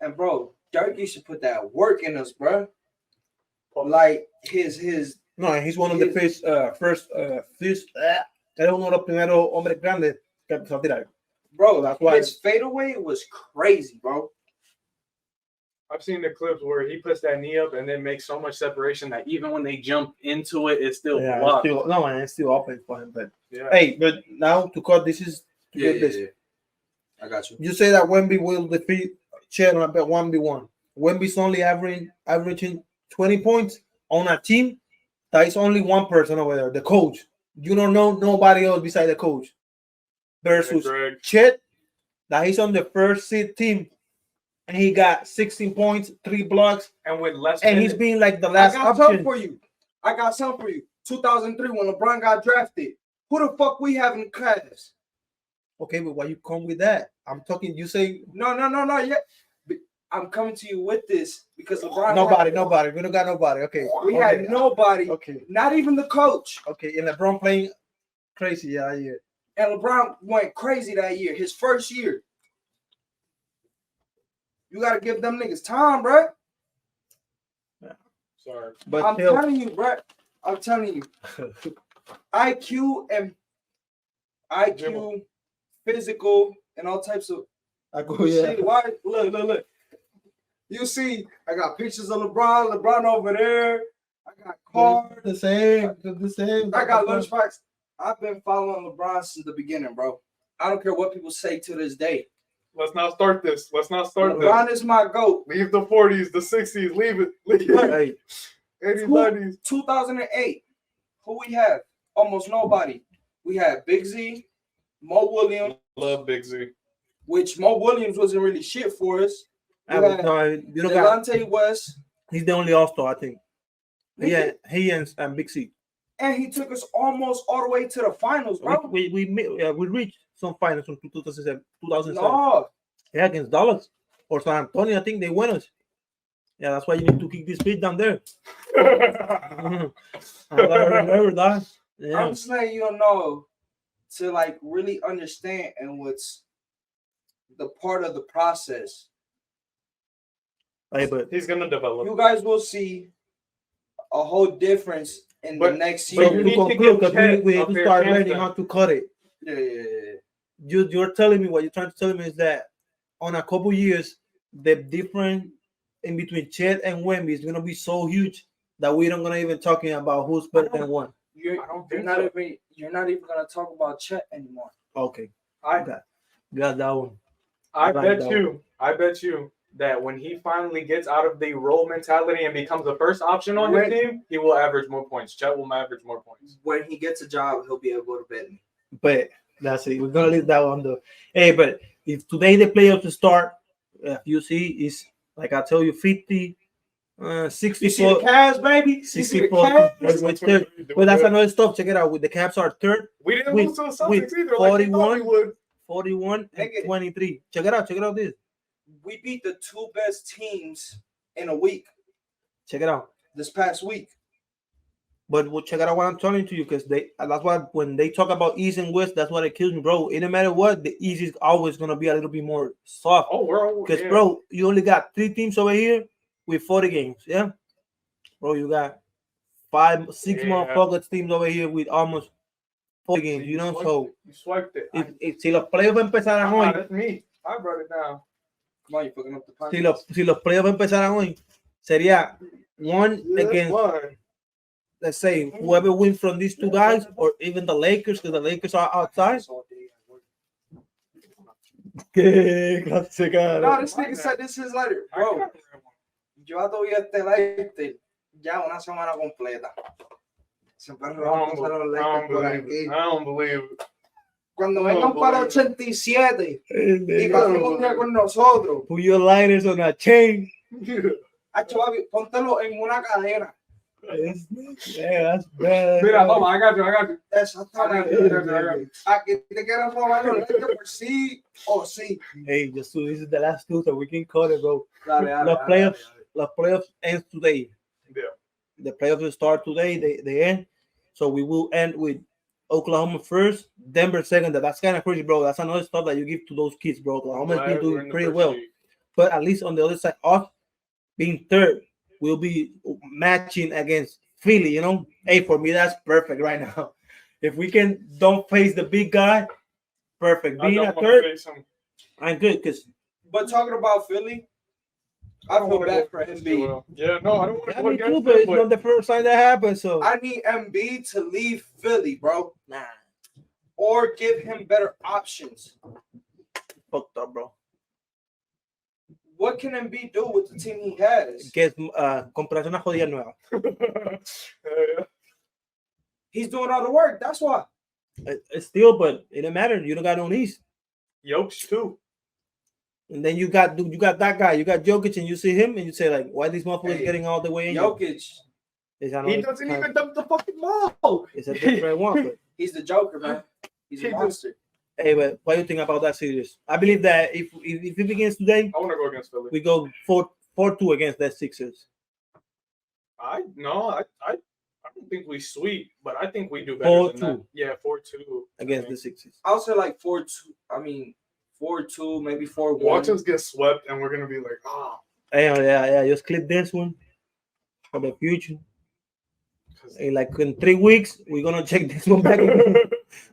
and bro, Dirk used to put that work in us, bro. Like his No, he's one of the first. Era uno de los primeros hombres grandes que empezó a tirar. bro, That's why- his fadeaway was crazy, bro. I've seen the clips where he puts that knee up and then makes so much separation that Even when they jump into it, it's still Yeah, blocked. it's still open for him. But yeah. hey, but now to cut this is to get this. I got you. You say that Wemby will defeat Chet on a 1v1. Wemby's only averaging 20 points on a team that is only one person over there, the coach. You don't know nobody else beside the coach. Versus Greg. Chet, that he's on the first seed team, and he got 16 points, 3 blocks, And with less and he's minutes- being like the I last got something option. for you. 2003 when LeBron got drafted. Who the fuck we have in the class? Okay, but why you come with that? I'm talking. You say No. Yeah. I'm coming to you with this because LeBron. nobody. We don't got nobody. Okay, We okay. had nobody. Okay, Not even the coach. okay. And LeBron playing crazy. Yeah. And LeBron went crazy that year, his first year. You gotta give them niggas time, bro. Sorry. But I'm still, telling you, bro. I'm telling you. IQ, physical, and all types of I go. Yeah. shit. Why? Look. You see, I got pictures of LeBron over there. I got cards. The same. I got lunchbox. I've been following LeBron since the beginning, bro. I don't care what people say to this day. Let's not start this. LeBron is my GOAT. Leave the 40s, the 60s. Leave it. Leave it. Hey, 80s, 90s. 2008. Who we have? Almost nobody. We had Big Z, Mo Williams, Love Big Z. which Mo Williams wasn't really shit for us. We no, had you don't got. Delonte West, He's the only All-Star, I think. Yeah, he and Big C. and he took us almost all the way to the finals, bro. We reached some finals from 2007. No, Yeah, against Dallas or San Antonio. I think they won us. Yeah, that's why you need to kick this pitch down there. I gotta remember that. Yeah. I'm just letting you know to like really understand and what's the part of the process. Hey, but He's gonna develop. You guys will see a whole difference in the But- next so you year. to need to conclude, give 'cause Chet we a have to fair start chance learning then. how to cut it. Yeah. You're telling me what you're trying to tell me is that on a couple years, the difference in between Chet and Wemby is gonna be so huge that we don't gonna even talking about who's better than one. You're I don't you're think not so. even you're not even gonna talk about Chet anymore. Okay, I got that one. I Right, bet you that when he finally gets out of the role mentality and becomes the first option on When- his team, he will average more points. Chet will average more points. When he gets a job, he'll be able to bet me. But that's it. We're gonna leave that one though. Hey, but if today the playoffs start, if you see, is like I tell you, 50 You see the 64. Cavs, baby? You see the 64. Cavs? Wait, third. But that's another stuff. Check it out. With the Caps are third, We didn't with- lose to the with Celtics either. Like we thought we 41. would. 41 and Nigga. 23. Check it out. Check it out. This. We beat the two best teams in a week Check it out. this past week. But we'll check it out what I'm telling to you, because that's why when they talk about East and West, that's what it kills me, bro. It no matter what, the East is always gonna be a little bit more soft. Oh, we're all Because bro, you only got 3 teams over here with 40 games. Yeah. Bro, you got 5, 6 motherfuckers teams over here with almost 40 games, you know. So you swiped it. si los playoffs empezaran hoy, That's me. I brought it down. Come on, you fucking up the si los playoffs empezaran hoy, sería one against, One. let's say, whoever wins from these two guys, or even the Lakers, because the Lakers are outside. ¿Qué? No, this nigga said this is letter. Bro, yo todavía este lighter ya una semana completa. Siempre I robamos a los Lakers por aquí. don't believe it. Cuando vengan para 87 y pasen un día con nosotros, Put your lighters on a chain. hacho, papi, póntelo en una cadena. Yeah, that's bad. Mira, toma, I got you. Exactamente. Aquí te quieren robar los Lakers por sí o sí. Hey, just so this is the last two, so we can call it, bro. Dale, The playoffs end today. Yeah. The playoffs will start today. They end. So we will end with Oklahoma first, Denver second. That's kind of crazy, bro. That's another stuff that you give to those kids, bro. Oklahoma's been doing pretty well. But at least on the other side, us being third, we'll be matching against Philly, you know. Hey, for me, that's perfect right now. If we can don't face the big guy, perfect. Being a third, I'm good, because But talking about Philly, I feel bad for Embiid. Yeah, no, I don't want to go me too, against but them, it's not the first time that happened. So I need Embiid to leave Philly, bro, nah, or give him better options. fucked up, bro. What can Embiid do with the team he has? Que es comprarse una jodida nueva. He's doing all the work. That's why. It's still, but it don't matter. You don't got no knees. Yokes too. And then you got that guy. You got Jokic, and you see him, and you say like, why these motherfuckers Hey, getting all the way in? Jokic, He He doesn't even dump the fucking ball. It's a different one. But, he's the Joker, man. He's a monster. hey, but what do you think about that series? I believe that if it begins today, I want to go against Philly. we go 4-2 against that Sixers. I don't think we sweep, but I think we do better than that. 4-2. Yeah, 4-2 Against the Sixers. I'll say like 4-2. I mean, 4-2, maybe 4-1. Watch us get swept, and we're gonna be like, ah. Hey, yeah. Just clip this one for the future. In 3 weeks, we're gonna check this one back.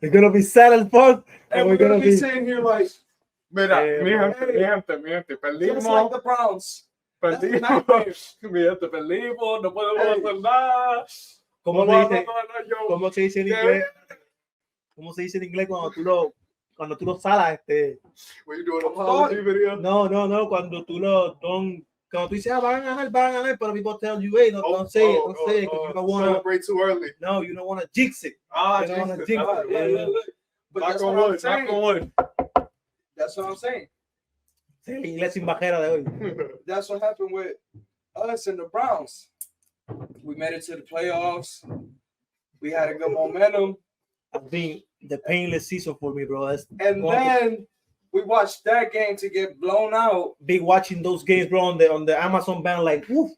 It's gonna be sad as fuck, and we're gonna be sitting here like, Mira, Yeah, mi bro. gente, just perdimos. like the Browns. Perdimos. Mi gente, perdimos. No podemos hacer nada. ¿Cómo No se dice? vamos a ganar, yo. ¿Cómo se dice en ¿Qué? inglés? ¿Cómo se dice en inglés cuando tú lo salas? Were you doing a apology video? No, cuando cuando tú dices, van a ganar, pero people tell you, hey, don't say it, because you don't want to, celebrate too early. no, you don't want to jinx it. Ah, You don't wanna Jesus. jinx Ah, it. yeah. But Knock that's on what I'm wood. saying. Knock on wood. That's what I'm saying. Sí, el inglés sin bajera de hoy. That's what happened with us and the Browns. We made it to the playoffs. We had a good momentum. I think the painless season for me, bro. That's And then we watched that game to get blown out. big watching those games, bro, on the Amazon band, like, woof,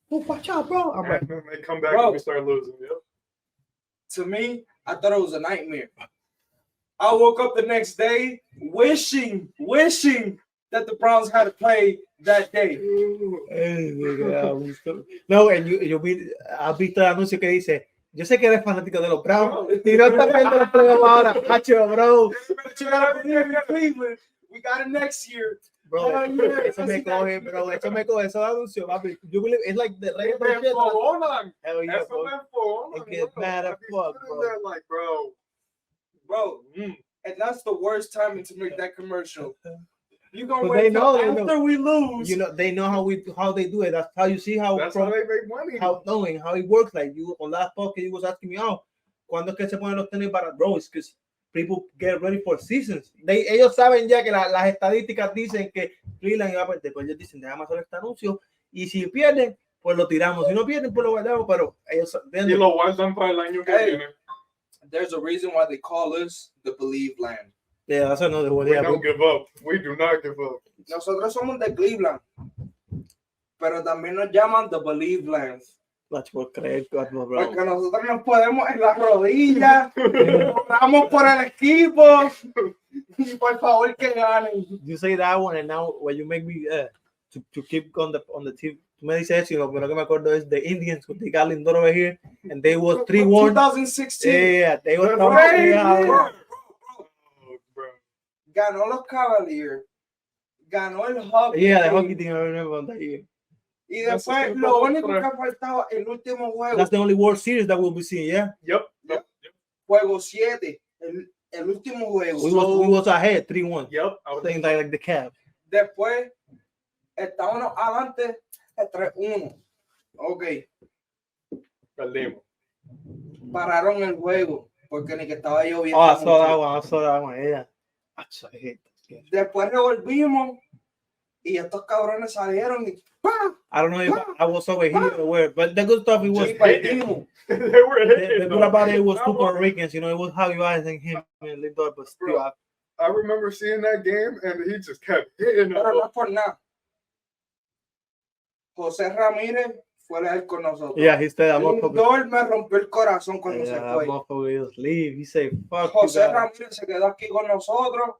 watch out, bro. I'm like, They come back Bro. and we start losing. Yep. To me, I thought it was a nightmare. I woke up the next day wishing that the Browns had to play that day. no, and you has visto el anuncio que dice, yo sé que eres fanático de los Browns y no estás viendo los playoffs ahora, macho, bro. But you gotta believe in Cleveland. We got it next year. Bro, Oh, yeah. eso me coge, bro. Eso me coge, esos anuncios, papi. You believe it's like the They regular shit. enfogonan. Hell yeah, Eso bro. me enfogonan, It gets bro. mad as I be fuck, sitting bro. there like, bro. Bro, and that's the worst timing to make that commercial. You gonna But wait they till know, they after know. we lose. You know, they know how they do it. That's how you see how That's how they make money. how it works. Like you on last podcast, you was asking me, ¿cuándo es que se ponen los tenis para bro? It's because people get ready for seasons. Ellos saben ya que las estadísticas dicen que Cleveland iba a perder, pues ellos dicen, déjame hacer este anuncio Y si pierden, pues lo tiramos. Si no pierden, pues lo guardamos. Pero ellos Y lo guardan para el año que Hey. viene. There's a reason why they call us the Believe Land. yeah, that's another one. We Yeah, don't give up. We do not give up. Nosotros somos de Cleveland, pero también nos llaman the Believe Land. that's por creer, bro. Porque nosotros nos podemos en las rodillas, oramos por el equipo y por favor que ganen. You say that one, and now when you make me to keep on the team. Tú me dices eso, pero que me acuerdo es the Indians when they got Lindor over here, and they was 3-1. 2016. Yeah, they was Right. Oh, bro. Ganó los Cavaliers, ganó el hockey. Yeah, the hockey team, I remember that year. Y después lo único que faltaba, el último juego, That's the only World Series that we'll be seeing, yeah. Yep. juego 7, el último juego. We was ahead 3-1. Yep. I was Saying like the Cavs. Después estábamos adelante 3-1. Ok, perdimos. pararon el juego porque ni que estaba lloviendo. Oh, I saw that mucho. one. I saw that one. Yeah. I hate that game. Después revolvimos y estos cabrones salieron y ¡pam! I don't know if I was over here or where, but the good stuff it was. Y perdimos. They were The hitting, good though. about it was That two was- Puerto Ricans, you know, it was Javi Baez and him and Lindor, but still, Bro. I remember seeing that game and he just kept hitting Pero no us. es por nada. José Ramírez fue leal con nosotros. yeah, he said, I'm motherfucker. Lindor me rompió el corazón cuando se Yeah, fue. that motherfucker just leave. He said, fuck José you guys. Ramírez se quedó aquí con nosotros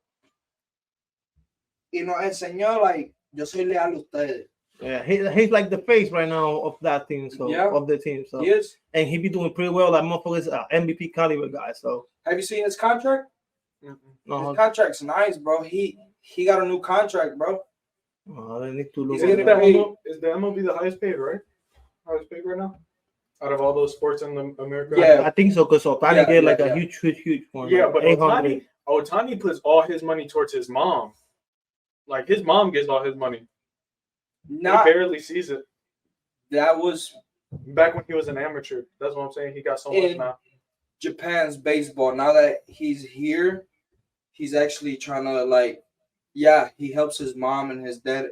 y nos enseñó, like, yo soy leal a ustedes. Yeah, he's like the face right now of that team, so Yeah. of the team. So Yes. and he be doing pretty well. That motherfucker is an MVP caliber guy. So Have you seen his contract? no, His contract's nice, bro. He got a new contract, bro. I need to look. He's at getting that. paid. Is the MLB the highest paid, right? Highest paid right now? Out of all those sports in America? Yeah. I think so because Otani Yeah, get like yeah, a yeah. huge one. Yeah, like but 800. Otani puts all his money towards his mom. Like his mom gets all his money. Not He barely sees it. that was Back when he was an amateur. That's what I'm saying. He got so much In- now. Japan's baseball. Now that he's here, he's actually trying to, like, yeah, he helps his mom and his dad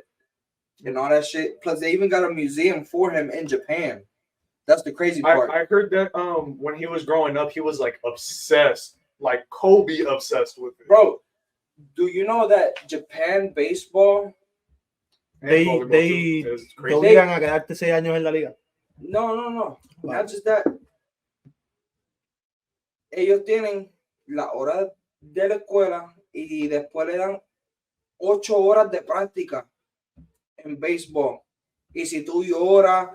and all that shit. Plus, they even got a museum for him in Japan. That's the crazy part. I heard that when he was growing up, he was like obsessed, like Kobe obsessed with it. Bro, do you know that Japan baseball? And They volleyball, they too. It's te crazy. obligan a quedarte 6 años en la liga. No. Not just that. Ellos tienen la hora de la escuela y después le dan 8 horas de práctica en béisbol. Y si tú lloras,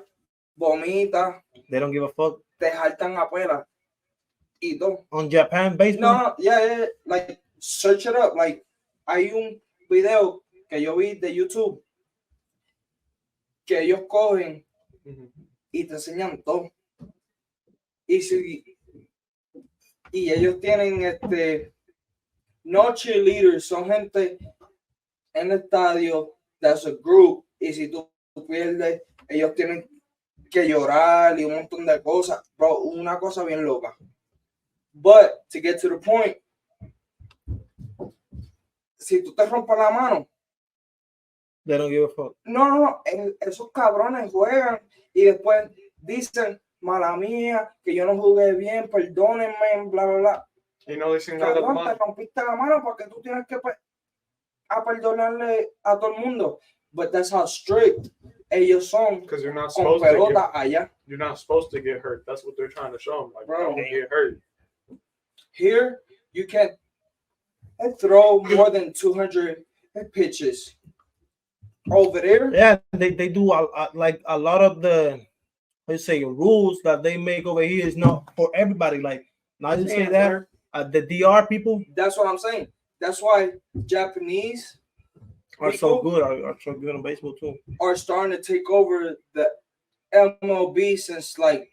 vomitas, They don't give a fuck. te jaltan a pela. Y todo. On Japan baseball, No, yeah, like, search it up. Like, hay un video que yo vi de YouTube que ellos cogen Mhm. y te enseñan todo. Y ellos tienen no cheerleaders, son gente en el estadio, that's a group, y si tú pierdes, ellos tienen que llorar y un montón de cosas, bro, una cosa bien loca. But to get to the point, si tú te rompes la mano, they don't give a fuck. no, esos cabrones juegan y después dicen, mala mía, que yo no jugué bien, perdónenme, bla, bla, bla. You know, they sing that Cabrón, te month. rompiste la mano porque tú tienes que a perdonarle a todo el mundo. But that's how strict ellos son Because you're not con supposed to pelota allá. you're not supposed to get hurt. That's what they're trying to show them. Like, Bro. don't get hurt. Here, you can't throw more than 200 pitches. Over there, Yeah, they do like a lot of the let's say rules that they make over here is not for everybody. Like not to say that the DR people that's what I'm saying. That's why Japanese are so people good, are so good in baseball too. are starting to take over the MLB since like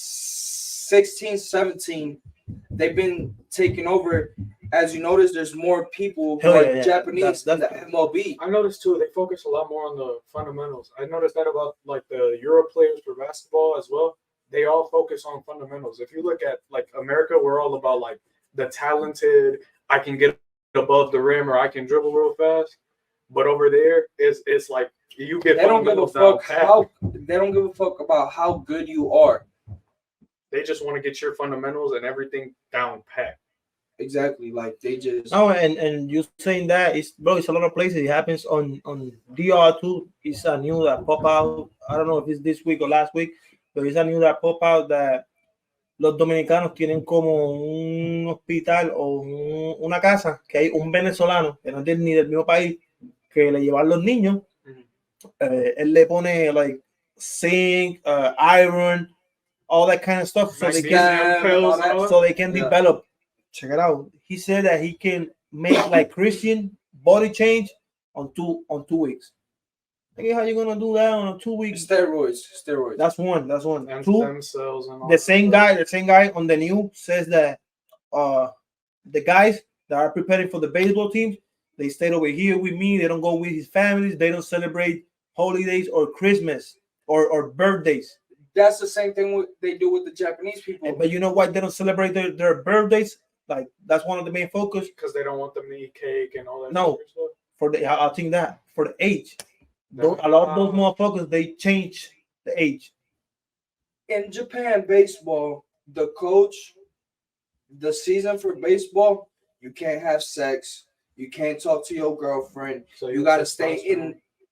2016, 17. They've been taking over. As you notice, there's more people who Hell are yeah, yeah. Japanese That's in the MLB. I noticed too, they focus a lot more on the fundamentals. I noticed that about like the Euro players for basketball as well. They all focus on fundamentals. If you look at like America, we're all about like the talented, I can get above the rim or I can dribble real fast. But over there, it's like you get They don't give a fundamentals down fuck pat. they don't give a fuck about how good you are. They just want to get your fundamentals and everything down pat. Exactly. Like they just No, and you saying that it's bro, it's a lot of places. It happens on DR too. It's a new that pop out. I don't know if it's this week or last week, but it's a new that pop out that los dominicanos tienen como un hospital o una casa que hay un venezolano que no es ni del mismo país que le llevan los niños. Él le pone like zinc, iron, all that kind of stuff, so they can Pills and all that. so they can Yeah. develop. Check it out. He said that he can make like Christian body change on two weeks. Like, how you gonna do that on 2 weeks? steroids. That's one. And Two. stem cells and all The that same stuff. guy on the new says that the guys that are preparing for the baseball teams, they stayed over here with me. They don't go with his families. They don't celebrate holidays or Christmas or birthdays. That's the same thing they do with the Japanese people. But you know why they don't celebrate their birthdays? Like that's one of the main focus Because they don't want them to eat cake and all that No. other stuff. for the. I think that for the age, a lot of those motherfuckers they change the age. In Japan baseball, the coach, the season for baseball, you can't have sex, you can't talk to your girlfriend, So you got to stay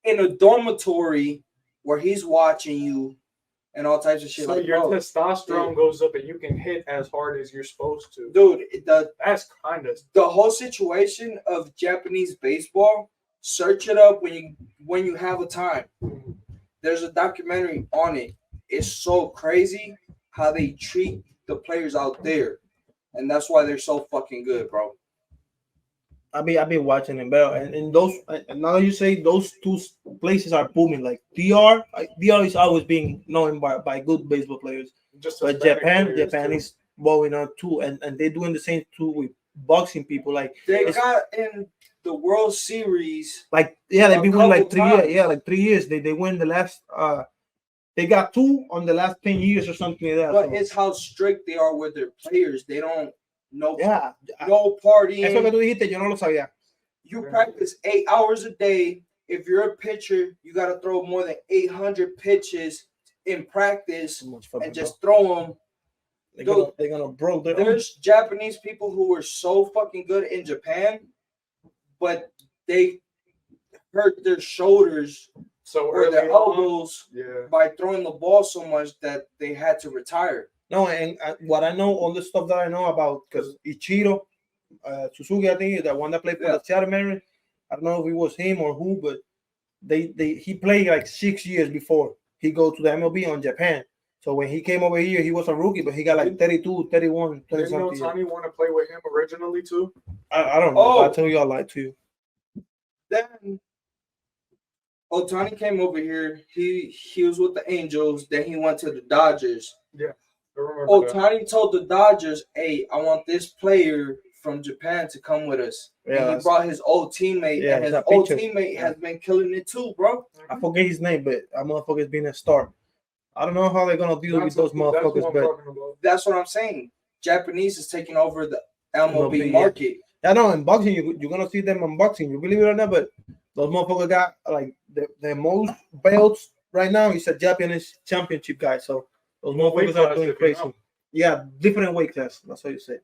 in a dormitory where he's watching you and all types of shit. So like, your bro, testosterone dude. goes up and you can hit as hard as you're supposed to. dude, That's kind of the whole situation of Japanese baseball, search it up when you have a time. There's a documentary on it. It's so crazy how they treat the players out there, and that's why they're so fucking good, bro. I've been watching them, bro, and those. And now you say those two places are booming. Like DR is always being known by good baseball players, just but Hispanic players, Japan too. is blowing up too, and they're doing the same too with boxing people. Like They it's- got in the World Series. Like yeah, they've been winning like couple 3 years. times. Yeah, like 3 years. They win the last. They got 2 on the last 10 years or something like that. But so, it's how strict they are with their players. They don't no yeah. no Eso que partying. tú dijiste, yo no lo sabía. You practice 8 hours a day. If you're a pitcher, you got to throw more than 800 pitches in practice Too much fucking and just throw them. they're gonna broke their. There's Japanese people who were so fucking good in Japan, but they hurt their shoulders So or early their on, elbows yeah. by throwing the ball so much that they had to retire. No, and what I know, all the stuff that I know about, because Ichiro Suzuki, I think, the one that played for Yeah. the Seattle Mariners. I don't know if it was him or who, but he played like 6 years before he go to the MLB on Japan. So when he came over here, he was a rookie, but he got like 32, 31, 20 Didn't something. Otani want to play with him originally too? I don't know. Oh. I tell you, I lied to you. Then Otani came over here. He was with the Angels. Then he went to the Dodgers. I remember that. Otani told the Dodgers, "Hey, I want this player from Japan to come with us." Yeah, And he that's- brought his old teammate, Yeah, and his that old picture. teammate has been killing it too, bro. I forget his name, but that motherfucker's been a star. I don't know how they're gonna deal with That's those what I'm motherfuckers, but talking about. That's what I'm saying. Japanese is taking over the MLB MLB, yeah. market. I know in boxing you're gonna see them in boxing. You believe it or not, but those motherfuckers got like the most belts right now. He's a Japanese championship guy, so those What weight motherfuckers are class doing if you crazy. know? Yeah, different weight class. That's what you say.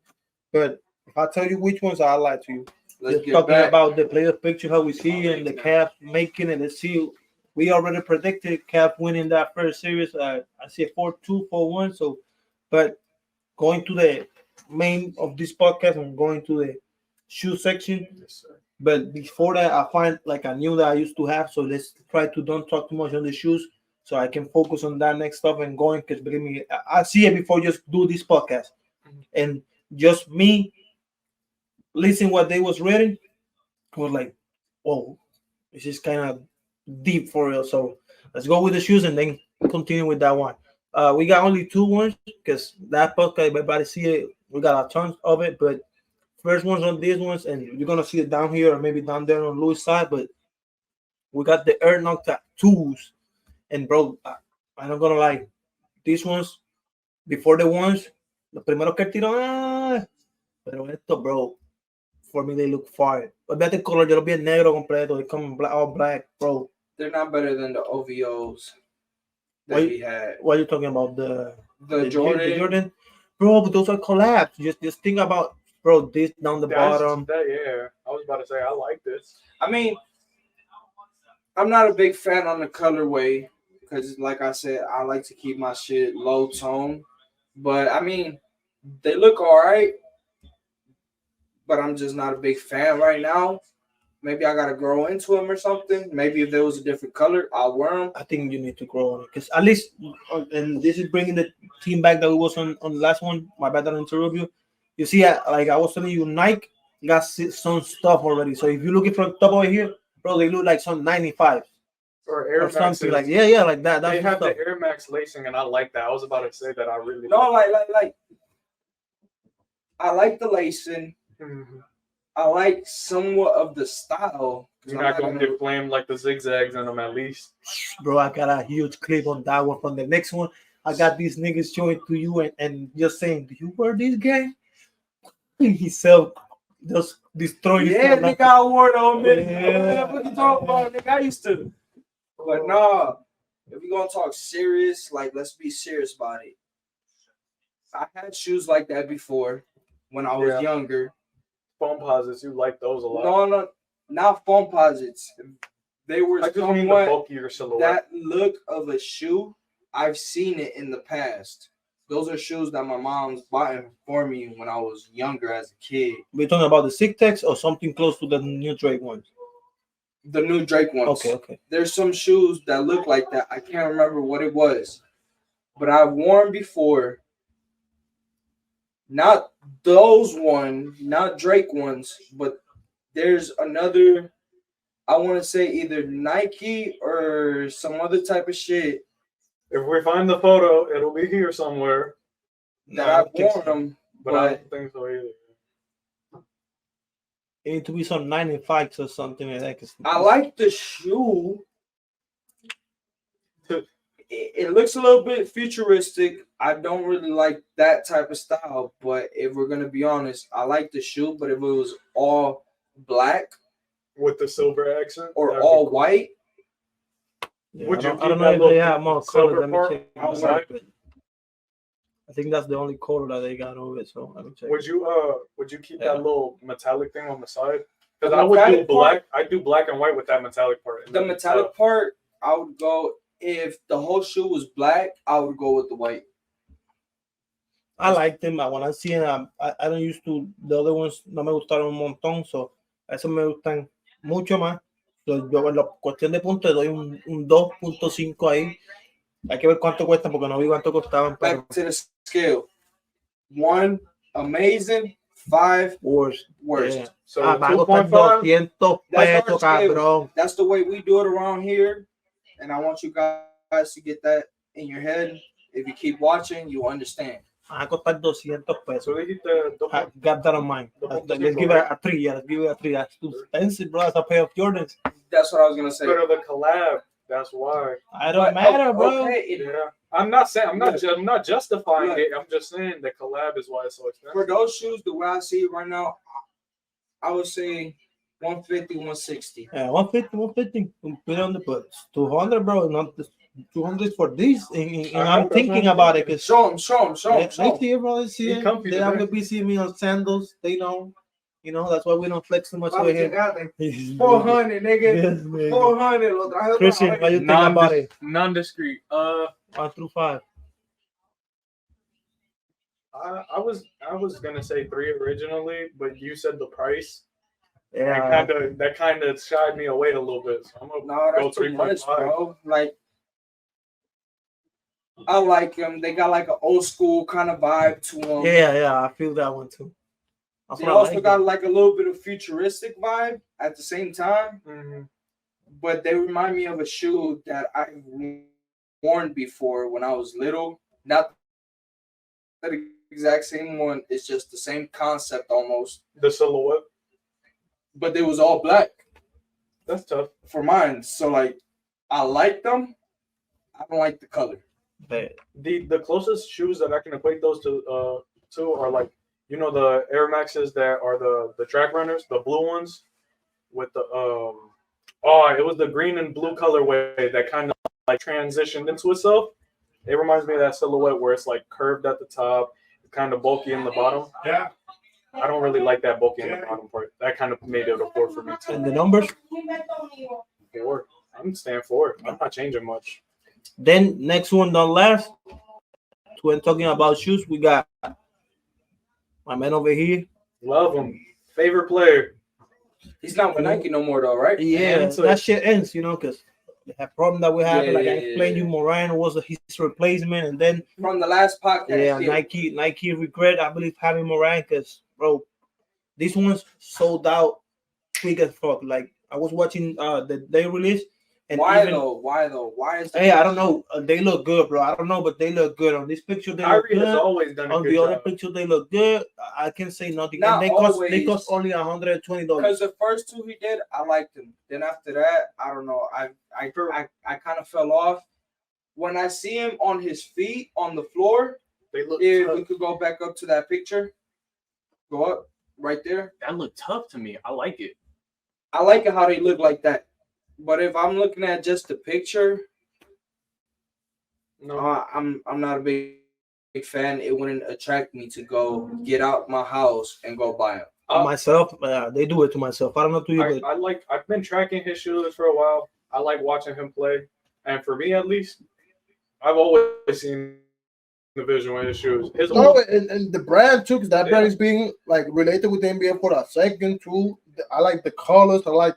But if I tell you which ones, I lie to you. Let's Just get talking back. about the player picture, how we see and the Cap making it. Let's see. We already predicted Cap winning that first series. I see 4-2, 4-1. So, but going to the main of this podcast, I'm going to the shoe section. Yes, sir. But before that, I find like a new that I used to have. So let's try to don't talk too much on the shoes, so I can focus on that next stuff and going. Because believe me, I see it before just do this podcast, and just me listen what they was reading. I was like, "Whoa, this is kind of deep for real." So let's go with the shoes and then continue with that one. We got only 2 ones because that podcast everybody see it. We got a ton of it, but first ones on these ones, and you're gonna see it down here or maybe down there on Louis' side. But we got the Air Nocta 2s, and bro, I'm not gonna lie, these ones before the ones, los primeros que tiró, pero esto, bro, for me they look fire. Olvídate el color, yo los vi en negro completo. They come all black, bro. They're not better than the OVOs that Why- we had. What are you talking about? The Jordan. The Jordan, bro. But those are collabs. Just think about, bro. This down the bottom. Yeah, I was about to say I like this. I mean, I'm not a big fan on the colorway because, like I said, I like to keep my shit low tone. But I mean, they look all right. But I'm just not a big fan right now. Maybe I gotta grow into them or something. Maybe if there was a different color, I'll wear them. I think you need to grow on it because at least, and this is bringing the team back that we was on the last one. My bad, that I interrupt you. You see, like I was telling you, Nike got some stuff already. So if you're looking for top over here, bro, they look like some 95 Or Air or something Maxes. like yeah, like that. They That's have stuff. the Air Max lacing, and I like that. I was about to say that I really No, like I like the lacing. Mhm. I like somewhat of the style. You're not gonna get flamed like the zigzags in them at least. Bro, I got a huge clip on that one. From the next one, I got these niggas showing to you and just saying, do you wear this guy? He self just destroying Yeah, himself. nigga, I wore it on me. Yeah. What you talking about, nigga? I used to. But nah, if we gonna talk serious, like let's be serious about it. I had shoes like that before when I was Yeah. younger. Foam posits, you like those a lot. No, not foam posits. They were I just mean the somewhat bulkier silhouette. that look of a shoe. I've seen it in the past. Those are shoes that my mom's bought for me when I was younger as a kid. We're talking about the Six or something close to the new Drake ones. The new Drake ones. Okay. There's some shoes that look like that. I can't remember what it was, but I've worn before. Not those ones, not Drake ones, but there's another. I want to say either Nike or some other type of shit If we find the photo, it'll be here somewhere. that I've worn them. But I don't think so either. It need to be some 95 or something like that. 'Cause I like the shoe. It looks a little bit futuristic. I don't really like that type of style, but if we're gonna be honest, I like the shoe. But if it was all black With the silver accent? or that'd be all cool. white, yeah, Would you I keep don't that know if they little have more silver colors. Let me part check. outside? I think that's the only color that they got over it. So let me check. Would you keep Yeah. that little metallic thing on the side? Because The I would do metallic black. I do black and white with that metallic part. the metallic part, I would go. If the whole shoe was black, I would go with the white. I like them. When I see them, I don't used to. The other ones no me gustaron un montón. So esos me gustan mucho más. So, yo en la cuestión de puntos le doy un 2.5 ahí. Hay que ver cuánto cuesta porque no vi cuánto costaban. Pero Back to the scale. 1, amazing. 5, worse. worst. Yeah. So Me va a costar 2.5. 200 That's pesos, our scale. cabrón. That's the way we do it around here, and I want you guys to get that in your head. If you keep watching, you understand. Va a costar 200 pesos. So dijiste dos- Got that on mine. Let's give it a 3. Yeah, let's give it a 3. That's too expensive, bro. That's a pair of Jordans. That's what I was gonna say. But of the collab, that's why. I don't But, matter, bro. Okay, it- Yeah, I'm not saying I'm not. Look. I'm not justifying Look. it. I'm just saying the collab is why it's so expensive. for those shoes, the way I see it right now, I would say 150, 160. Yeah, 150. Put on the books. 200, bro. Not 200 for this. And I'm thinking about it because Show them, show them, show them. next year, bro, this year, comfy they today. are gonna be seeing me on sandals. They know, that's why we don't flex too much over here. 400, nigga. Yes, man. 400. Lo traje Christian, otra what you vez. think about it? Non-discreet. 1 through 5. I was gonna say 3 originally, but you said the price. Yeah, That kind of shied me away a little bit. So I'm gonna No, go that's too much, 3.5. bro. Like, I like them. They got like an old school kind of vibe to them. yeah. I feel that one too. That's They what I also like. got like a little bit of futuristic vibe at the same time, Mhm. but they remind me of a shoe that I've worn before when I was little. Not the exact same one. It's just the same concept almost, The silhouette. but it was all black That's tough. for mine. So like, I like them. I don't like the color. But The closest shoes that I can equate those to are like You know the Air Maxes that are the track runners, the blue ones with the it was the green and blue colorway that kind of like transitioned into itself. It reminds me of that silhouette where it's like curved at the top, kind of bulky in the bottom. Yeah. I don't really like that bulky in the bottom part. That kind of made it a 4 for me too. And the numbers. 4. I'm staying 4. I'm not changing much. Then next one, the last. When talking about shoes, we got my man over here. Love him. Favorite player. He's not with Nike no more, though, right? Yeah, And so- that shit ends, because the problem that we have, Yeah, like yeah, I explained yeah. you, Moran was his replacement, and then From the last podcast. Nike regret, I believe, having Moran, because bro, these ones sold out quick as fuck. Like I was watching the day release, and Why even, though? Why is the Hey, I don't know. They look good, bro. I don't know, but they look good on this picture. They look Kyrie has good. always done a On good the other job. picture, they look good. I can say nothing. Not And they always. cost only $120. Because the first two he did, I liked him. Then after that, I don't know. I kind of fell off. When I see him on his feet on the floor, They look if tough. we could go back up to that picture, go up right there. That looked tough to me. I like it. I like it how they look like that. But if I'm looking at just the picture, No, I'm not a big fan. It wouldn't attract me to go get out my house and go buy them. Myself, they do it to myself. I don't know to you, but I've been tracking his shoes for a while. I like watching him play. And for me, at least, I've always seen the vision with his shoes. His no, and the brand too, because that Yeah. brand is being like related with the NBA for a second too. I like the colors. I like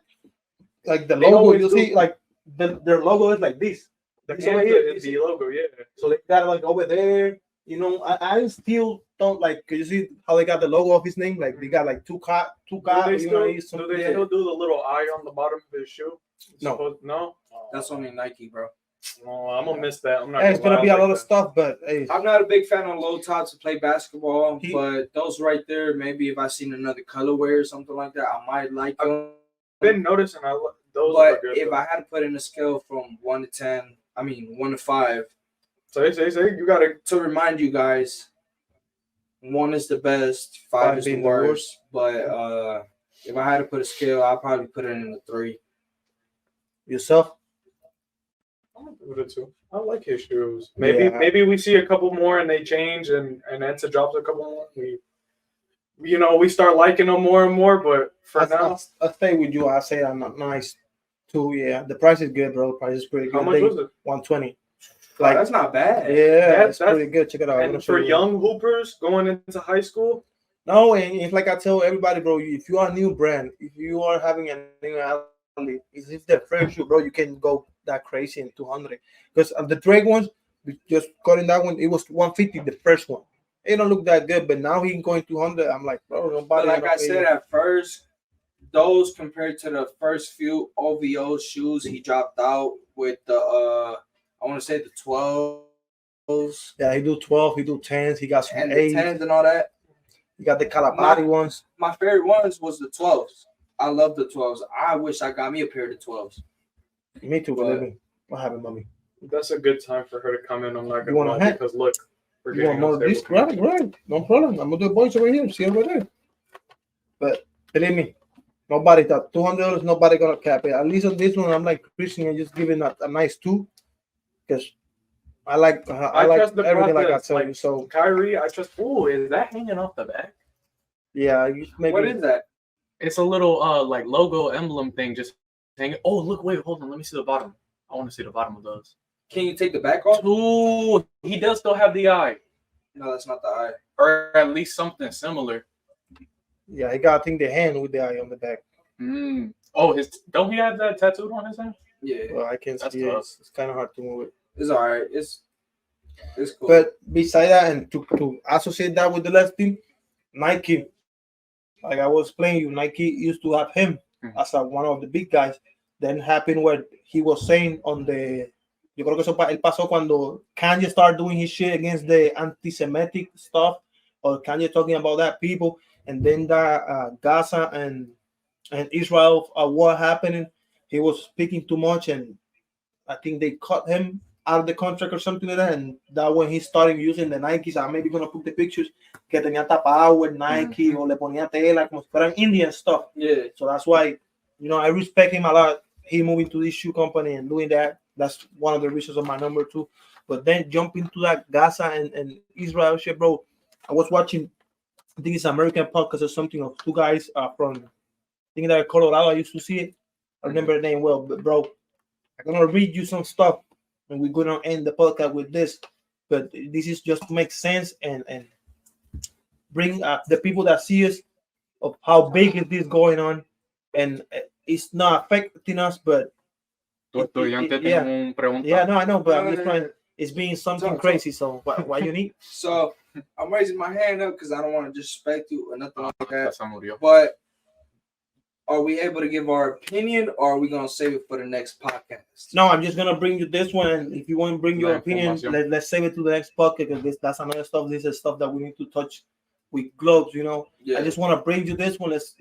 the They logo. always You do. see, like their logo is like this. That's Yeah, what yeah, the NBA logo, yeah. So they got it like over there. I still don't like. Cause you see how they got the logo of his name? Like they got like two Do they still do the little eye on the bottom of his shoe? No. No? That's only Nike, bro. Oh, I'm gonna miss that. I'm not. Hey, it's gonna lie, be I a lot like of that. stuff, but hey, I'm not a big fan of low tops to play basketball, He- but those right there, maybe if I seen another colorway or something like that, I might like them. Been noticing those But are good. if though. I had to put in a scale from 1 to 10, 1 to 5, say, you gotta. to remind you guys, 1 is the best, 5 is the being the worst. But if I had to put a scale, I'd probably put it in a 3. yourself. I'll give it a 2. I like his shoes. Maybe Yeah. maybe we see a couple more and they change and Enza drops a couple more. We start liking them more and more. But for now, I'll stay with you. I say I'm not nice too. Yeah, the price is good, bro. The price is pretty good. how much was it? 120. Like, that's not bad. Yeah, it's that's- pretty good. Check it out. I'm gonna And show for you. young hoopers going into high school, No, and it's like I tell everybody, bro. If you are a new brand, if you are having a new athlete, if the first shoe, bro, you can go that crazy in 200. Because the Drake ones, we just cutting that one, it was 150 the first one. It don't look that good, but now he can go in 200. I'm like, bro, But nobody. like I said at first, those compared to the first few OVO shoes he dropped out with the I want to say the 12s yeah, he do 12, he do 10s, he got some and the 8s, 10s and all that. he got the Calabari ones. My favorite ones was the 12s. I love the 12s. I wish I got me a pair of the 12s. Me too, But- believe me. What happened, mommy? that's a good time for her to come in. I'm not You gonna want a lie hat? because look, we're You want getting more on of this? table. Right. No problem. I'm gonna do boys over here. See over there. But believe me, nobody that $200, nobody gonna cap it. At least on this one, I'm like Christian and just giving a nice 2. Because I like trust the everything like I process, tell like- you. So Kyrie, I trust. Ooh, is that hanging off the back? yeah, you maybe What is that? It's a little like logo emblem thing just hanging. Oh, look, wait, hold on. Let me see the bottom. I want to see the bottom of those. Can you take the back off? Ooh, he does still have the eye, No, that's not the eye. or at least something similar. yeah, he got I think the hand with the eye on the back. Oh, don't he have that tattooed on his hand? Yeah, Well, I can That's see it. tough. It's kind of hard to move it. it's all right. It's cool. But beside that, and to associate that with the last team, Nike, like I was explaining you, Nike used to have him as one of the big guys. Then happened what he was saying on the. Yo creo que eso él pasó cuando Kanye started doing his shit against the anti-Semitic stuff, or Kanye talking about that people, and then the Gaza and Israel war happening. He was speaking too much, and I think they cut him out of the contract or something like that, and that when he started using the Nikes, I'm maybe gonna put the pictures que tenía tapado el Nike o le ponía tela como si fueran Indian stuff. Yeah. So that's why, I respect him a lot. He moving to this shoe company and doing that. That's one of the reasons of my number 2. But then jumping to that Gaza and Israel shit, bro. I was watching, I think it's American podcast or something of 2 guys from, I think they're Colorado. I used to see it. I remember the name well, but bro, I'm gonna read you some stuff, and we're gonna end the podcast with this. But this is just to make sense and bring the people that see us of how big is this going on, and it's not affecting us, but Tu estudiante yeah. tiene un pregunta. Yeah, no, I know, but I'm just trying. It's being something crazy. So why you need? So I'm raising my hand up because I don't want to disrespect you or nothing like that. Se murió. But are we able to give our opinion, or are we gonna save it for the next podcast? No, I'm just gonna bring you this one, and if you want to bring your opinion, let's save it to the next podcast because that's another stuff. This is stuff that we need to touch with gloves. Yeah. I just want to bring you this one. Let's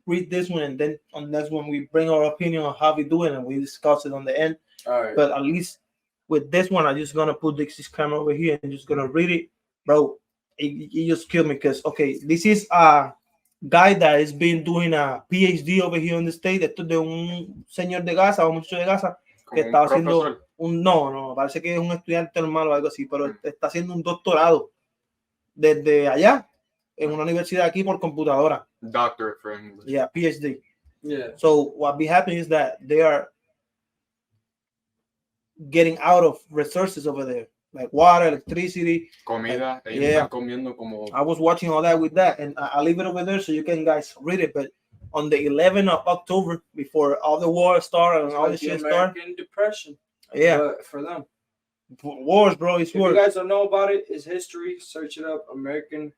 read this one, and then on the next one we bring our opinion on how we do it, and we discuss it on the end. All right. But at least with this one, I'm just gonna put Dixie's camera over here and just gonna read it, bro. It just killed me because this is a guy that has been doing a PhD over here in the state. Esto es de un señor de Gaza, un muchacho de Gaza que está haciendo no, parece que es un estudiante normal o algo así, pero está haciendo un doctorado desde allá en una universidad aquí por computadora. Doctorate for English. Yeah, PhD. Yeah. So what be happening is that they are getting out of resources over there, like water, electricity, comida. Ellos yeah. están comiendo como. I was watching all that with that, and I'll leave it over there so you can guys read it. But on the 11th of October, before all the war started and all this shit started, American Depression. yeah, For them. Wars, bro, it's If wars. you guys don't know about it, it's history. Search it up. American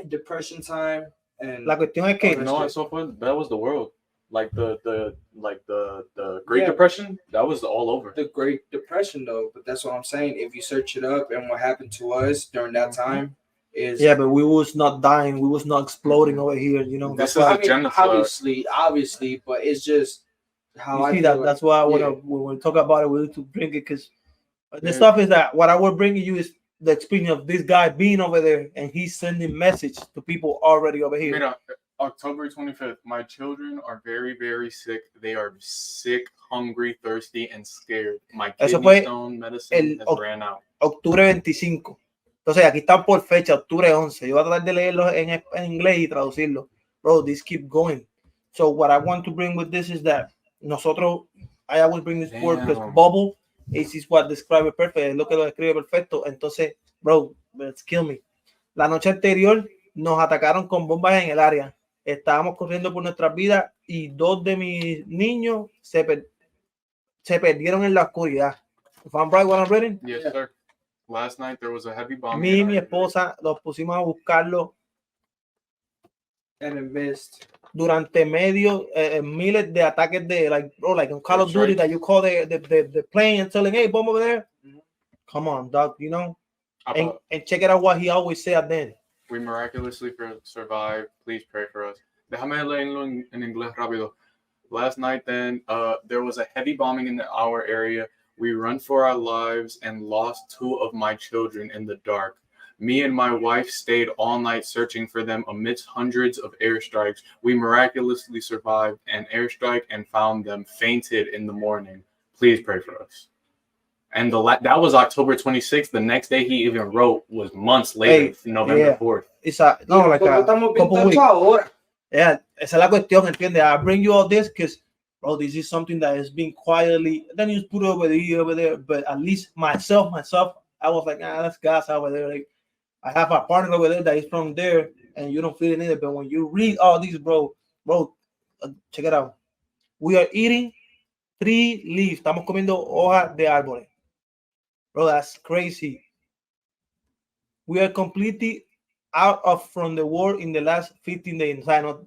Depression time. And La cuestión es que No, so far that was the world. Like the Great Depression, that was all over. the Great Depression, though. But that's what I'm saying. If you search it up, and what happened to us during that time is but we was not dying, we was not exploding over here. This That's why. is a genocide. obviously, but it's just how You I see feel that? That's why when we talk about it, we need to bring it because the stuff is that what I will bring you is the experience of this guy being over there and he's sending message to people already over here. Mira, October 25th, my children are very, very sick. They are sick, hungry, thirsty, and scared. My kidney stone medicine has ran out. Octubre 25. Entonces aquí están por fecha, octubre 11. Yo voy a tratar de leerlo en inglés y traducirlo. Bro, this keep going. So what I want to bring with this is that nosotros, I always bring this word because bubble is what describe it perfect. Es lo que lo describe perfecto. Entonces, bro, let's kill me. La noche anterior nos atacaron con bombas en el área. Estábamos corriendo por nuestras vidas y 2 de mis niños se perdieron en la oscuridad. If I'm right, what I'm reading? Yes, sir. Last night there was a heavy bombing. Mi y mi esposa los pusimos a buscarlo and missed. durante miles de ataques de like on Call of Duty that you call the plane and telling, hey, bomb over there. Come on, dog, and check it out what he always said then. We miraculously survived. Please pray for us. Déjame leerlo en inglés rápido. Last night then, there was a heavy bombing in our area. We run for our lives and lost 2 of my children in the dark. Me and my wife stayed all night searching for them amidst hundreds of airstrikes. We miraculously survived an airstrike and found them fainted in the morning. Please pray for us. And that was October 26th. The next day he even wrote was months later, November 4th. It's a couple weeks. Yeah, esa es la cuestión, ¿entiendes? I bring you all this because, bro, this is something that is being quietly, then you just put it over there, but at least myself, I was like, that's gas over there. Like, I have a partner over there that is from there, and you don't feel it either. But when you read all these, bro, check it out. We are eating 3 leaves. Estamos comiendo hojas de árboles. Bro, that's crazy. We are completely out from the war in the last 15 days. O sea,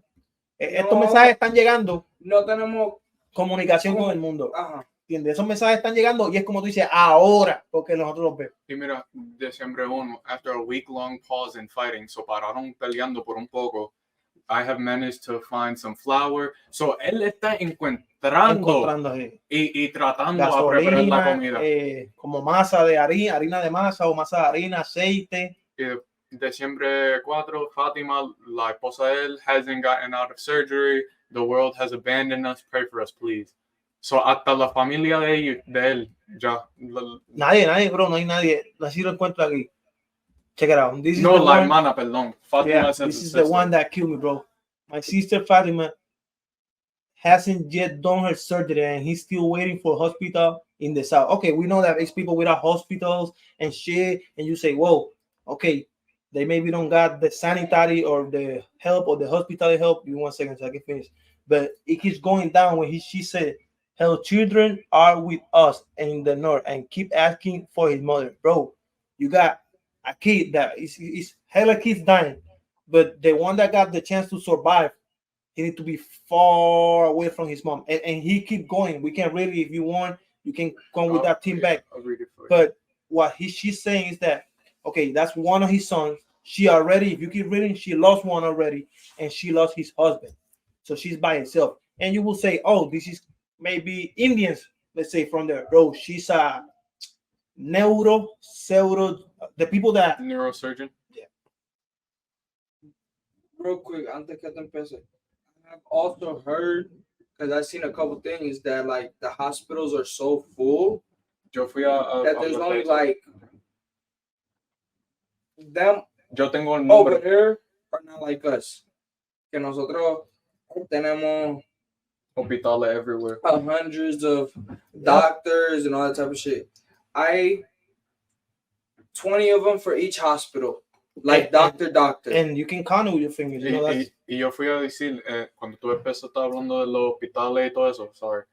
estos mensajes están llegando. No tenemos comunicación con el mundo. Ajá. ¿Entiendes? Esos mensajes están llegando y es como tú dices, ahora, porque nosotros los vemos. Y mira, Diciembre 1, after a week-long pause in fighting, so pararon peleando por un poco. I have managed to find some flour. So él está encontrando ahí y tratando a preparar la gasolina, comida. como masa de harina de masa o masa de harina, aceite. Diciembre 4, Fátima, la esposa de él, hasn't gotten out of surgery. The world has abandoned us. Pray for us, please. So hasta la familia de él ya. Nadie, bro, no hay nadie. Así lo encuentro aquí. Check it out. This is No, the la one. hermana, perdón. Fátima Yeah, is this his is the sister. one that killed me, bro. My sister Fatima hasn't yet done her surgery and he's still waiting for hospital in the south. Okay, we know that it's people without hospitals and shit, and you say, whoa, okay, they maybe don't got the sanitary or the help or the hospital help. Give me 1 second so I can finish. But it keeps going down when she said, her children are with us in the north and keep asking for his mother. Bro, you got a kid that is hella kids dying, but the one that got the chance to survive, he need to be far away from his mom, and he keep going. We can really, if you want, you can come with that team back. I'll read it for you. But what she's saying is that, okay, that's one of his sons. She already, if you keep reading, she lost one already, and she lost his husband, so she's by herself. And you will say, oh, this is maybe Indians, let's say, from there. Bro, she's a the people that Neurosurgeon. Real quick, antes que te empiece, I've also heard, because I've seen a couple things that like the hospitals are so full Yo fui a that there's only like them Yo tengo el over número. there are not like us. Que nosotros tenemos Hospitales everywhere. hundreds of doctors and all that type of shit. 20 of them for each hospital. Like doctor. And you can count it with your fingers. You know, that's, Y yo fui a decir, cuando tú empezaste hablando de los hospitales y todo eso, sorry.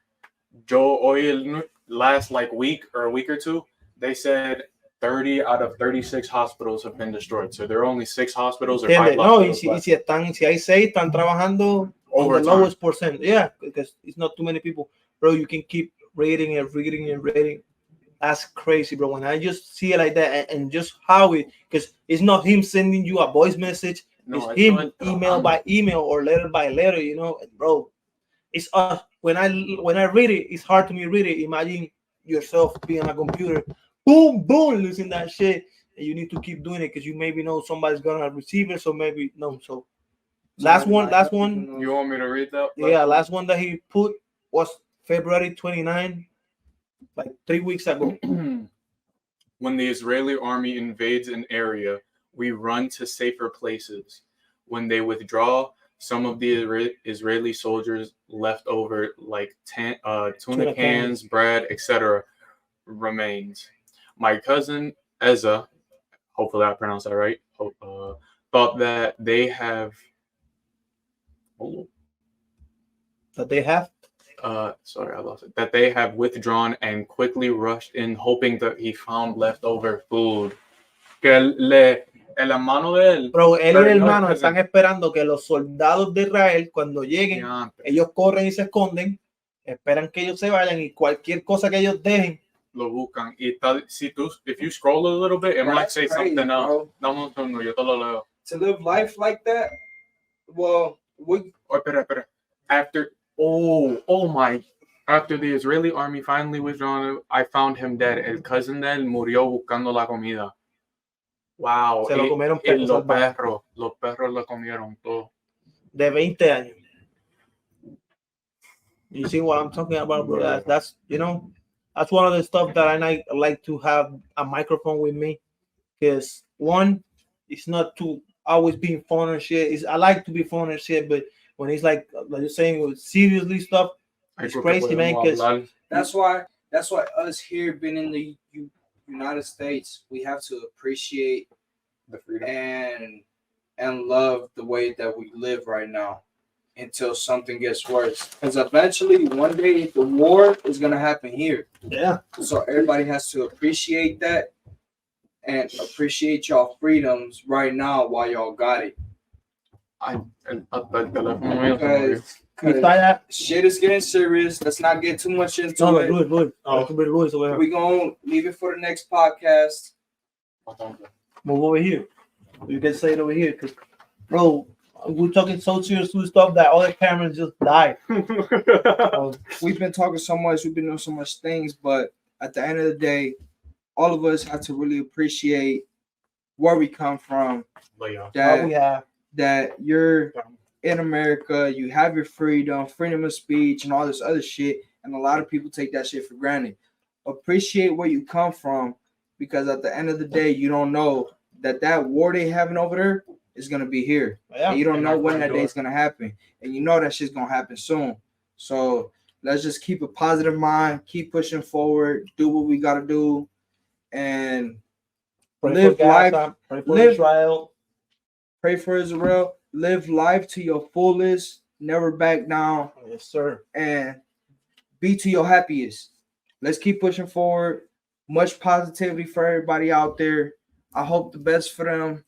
Yo hoy last like week or a week or two, they said 30 out of 36 hospitals have been destroyed. So there are only 6 hospitals or 5 no, y hospitals left. si hay 6, están trabajando on the Overtime. lowest percent. Yeah, because it's not too many people. Bro, you can keep reading. That's crazy, bro. When I just see it like that and just how it, because it's not him sending you a voice message. No, it's him email by email or letter by letter, you know, bro. It's when I read it, it's hard to me read it. Imagine yourself being on a computer, boom, losing that shit, and you need to keep doing it because you maybe know somebody's gonna receive it, so maybe no. So last one. You want me to read that? Yeah, last one that he put was February 29, like 3 weeks ago. When the Israeli army invades an area, we run to safer places. When they withdraw, some of the Israeli soldiers left over, like tuna cans, bread, etc., remains. My cousin Eza, hopefully I pronounced that right, thought that they have. Sorry, I lost it. That they have withdrawn and quickly rushed in, hoping that he found leftover food. Que el hermano de él. Bro, él y el hermano están esperando que los soldados de Israel, cuando lleguen, ellos corren y se esconden, esperan que ellos se vayan y cualquier cosa que ellos dejen, lo buscan. Y si tú, if you scroll a little bit, it might say crazy, something else. Bro. No, yo te lo leo. To live life like that, well, Espera. After the Israeli army finally withdrawn, I found him dead. El cousin de él murió buscando la comida. Wow. Se lo comieron los perros lo comieron todo. De 20 años. You see what I'm talking about, bro? That's you know, that's one of the stuff that I like to have a microphone with me, because one, it's not to always being fun and shit. I like to be fun and shit, but when it's like you're saying with seriously stuff, it's crazy, man. Because that's why us here being in the United States, we have to appreciate the freedom and love the way that we live right now until something gets worse. Because eventually, one day, the war is gonna happen here. Yeah. So everybody has to appreciate that and appreciate y'all freedoms right now while y'all got it. Because shit is getting serious. Let's not get too much into it. We're gonna leave it for the next podcast. Move over here. You can say it over here, because, bro, We're talking so serious stuff that all the cameras just died. We've been talking so much, we've been doing so much things, but at the end of the day, all of us have to really appreciate where we come from. But yeah. All we have. That you're in America, you have your freedom of speech, and all this other shit, and a lot of people take that shit for granted. Appreciate where you come from, because at the end of the day, you don't know that war they having over there is gonna be here. Yeah. And you don't And know our when front that door. day's gonna happen, and you know that shit's gonna happen soon. So let's just keep a positive mind, keep pushing forward, do what we gotta do, and Pray live for Gaza, life. pray for live- Israel. Pray for Israel. Live life to your fullest. Never back down, Yes, sir. and be to your happiest. Let's keep pushing forward. Much positivity for everybody out there. I hope the best for them.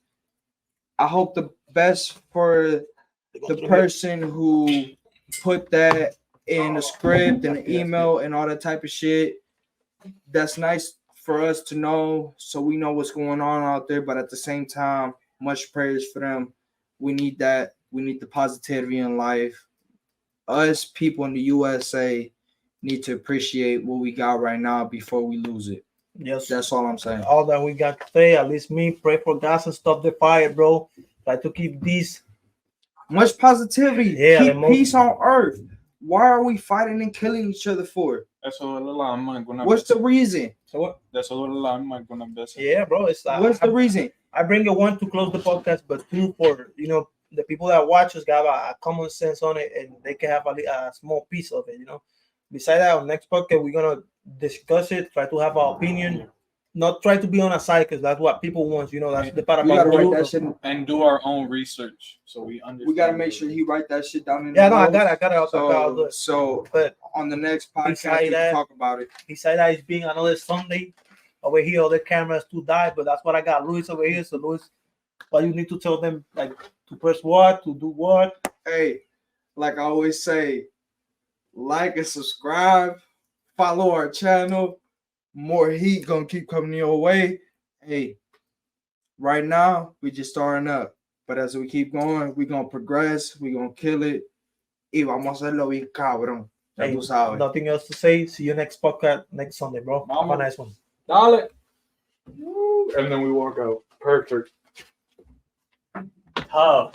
I hope the best for the person who put that in the script and the email and all that type of shit. That's nice for us to know, so we know what's going on out there. But at the same time, much prayers for them. We need that. We need the positivity in life. Us people in the USA need to appreciate what we got right now before we lose it. Yes, That's all I'm saying. all that we got to say. At least me, pray for Gaza, stop the fire, bro. Try to keep this. Much positivity. Yeah, Keep the most- peace on earth. Why are we fighting and killing each other for? Eso es la alma con What's the reason? So what? Eso es la alma con veces. Yeah, bro. It's What's the reason? I bring it one to close the podcast, but two for the people that watch us got a common sense on it, and they can have a small piece of it. Besides that, on next podcast we're gonna discuss it, try to have our opinion, not try to be on a side because that's what people want. That's the part We gotta about write that shit. And do our own research so we understand. We gotta make sure he write that shit down in Yeah, the no, I notes. got it. I got it. So But on the next podcast, Besides we can that- talk about it. besides that, it's being another Sunday over here. All the cameras to die, but that's what I got. Luis over here. So Luis, what you need to tell them, like to press what, to do what. Hey, like I always say, like and subscribe, follow our channel. More heat gonna keep coming your way. Hey, right now we just starting up, but as we keep going, we gonna progress. We gonna kill it. Y vamos a hacerlo bien cabrón. Ya Hey, tú sabes. nothing else to say. See you next podcast next Sunday, bro. Have a Vamos. nice one. Dale. And then we walk out. Perfect. Tough.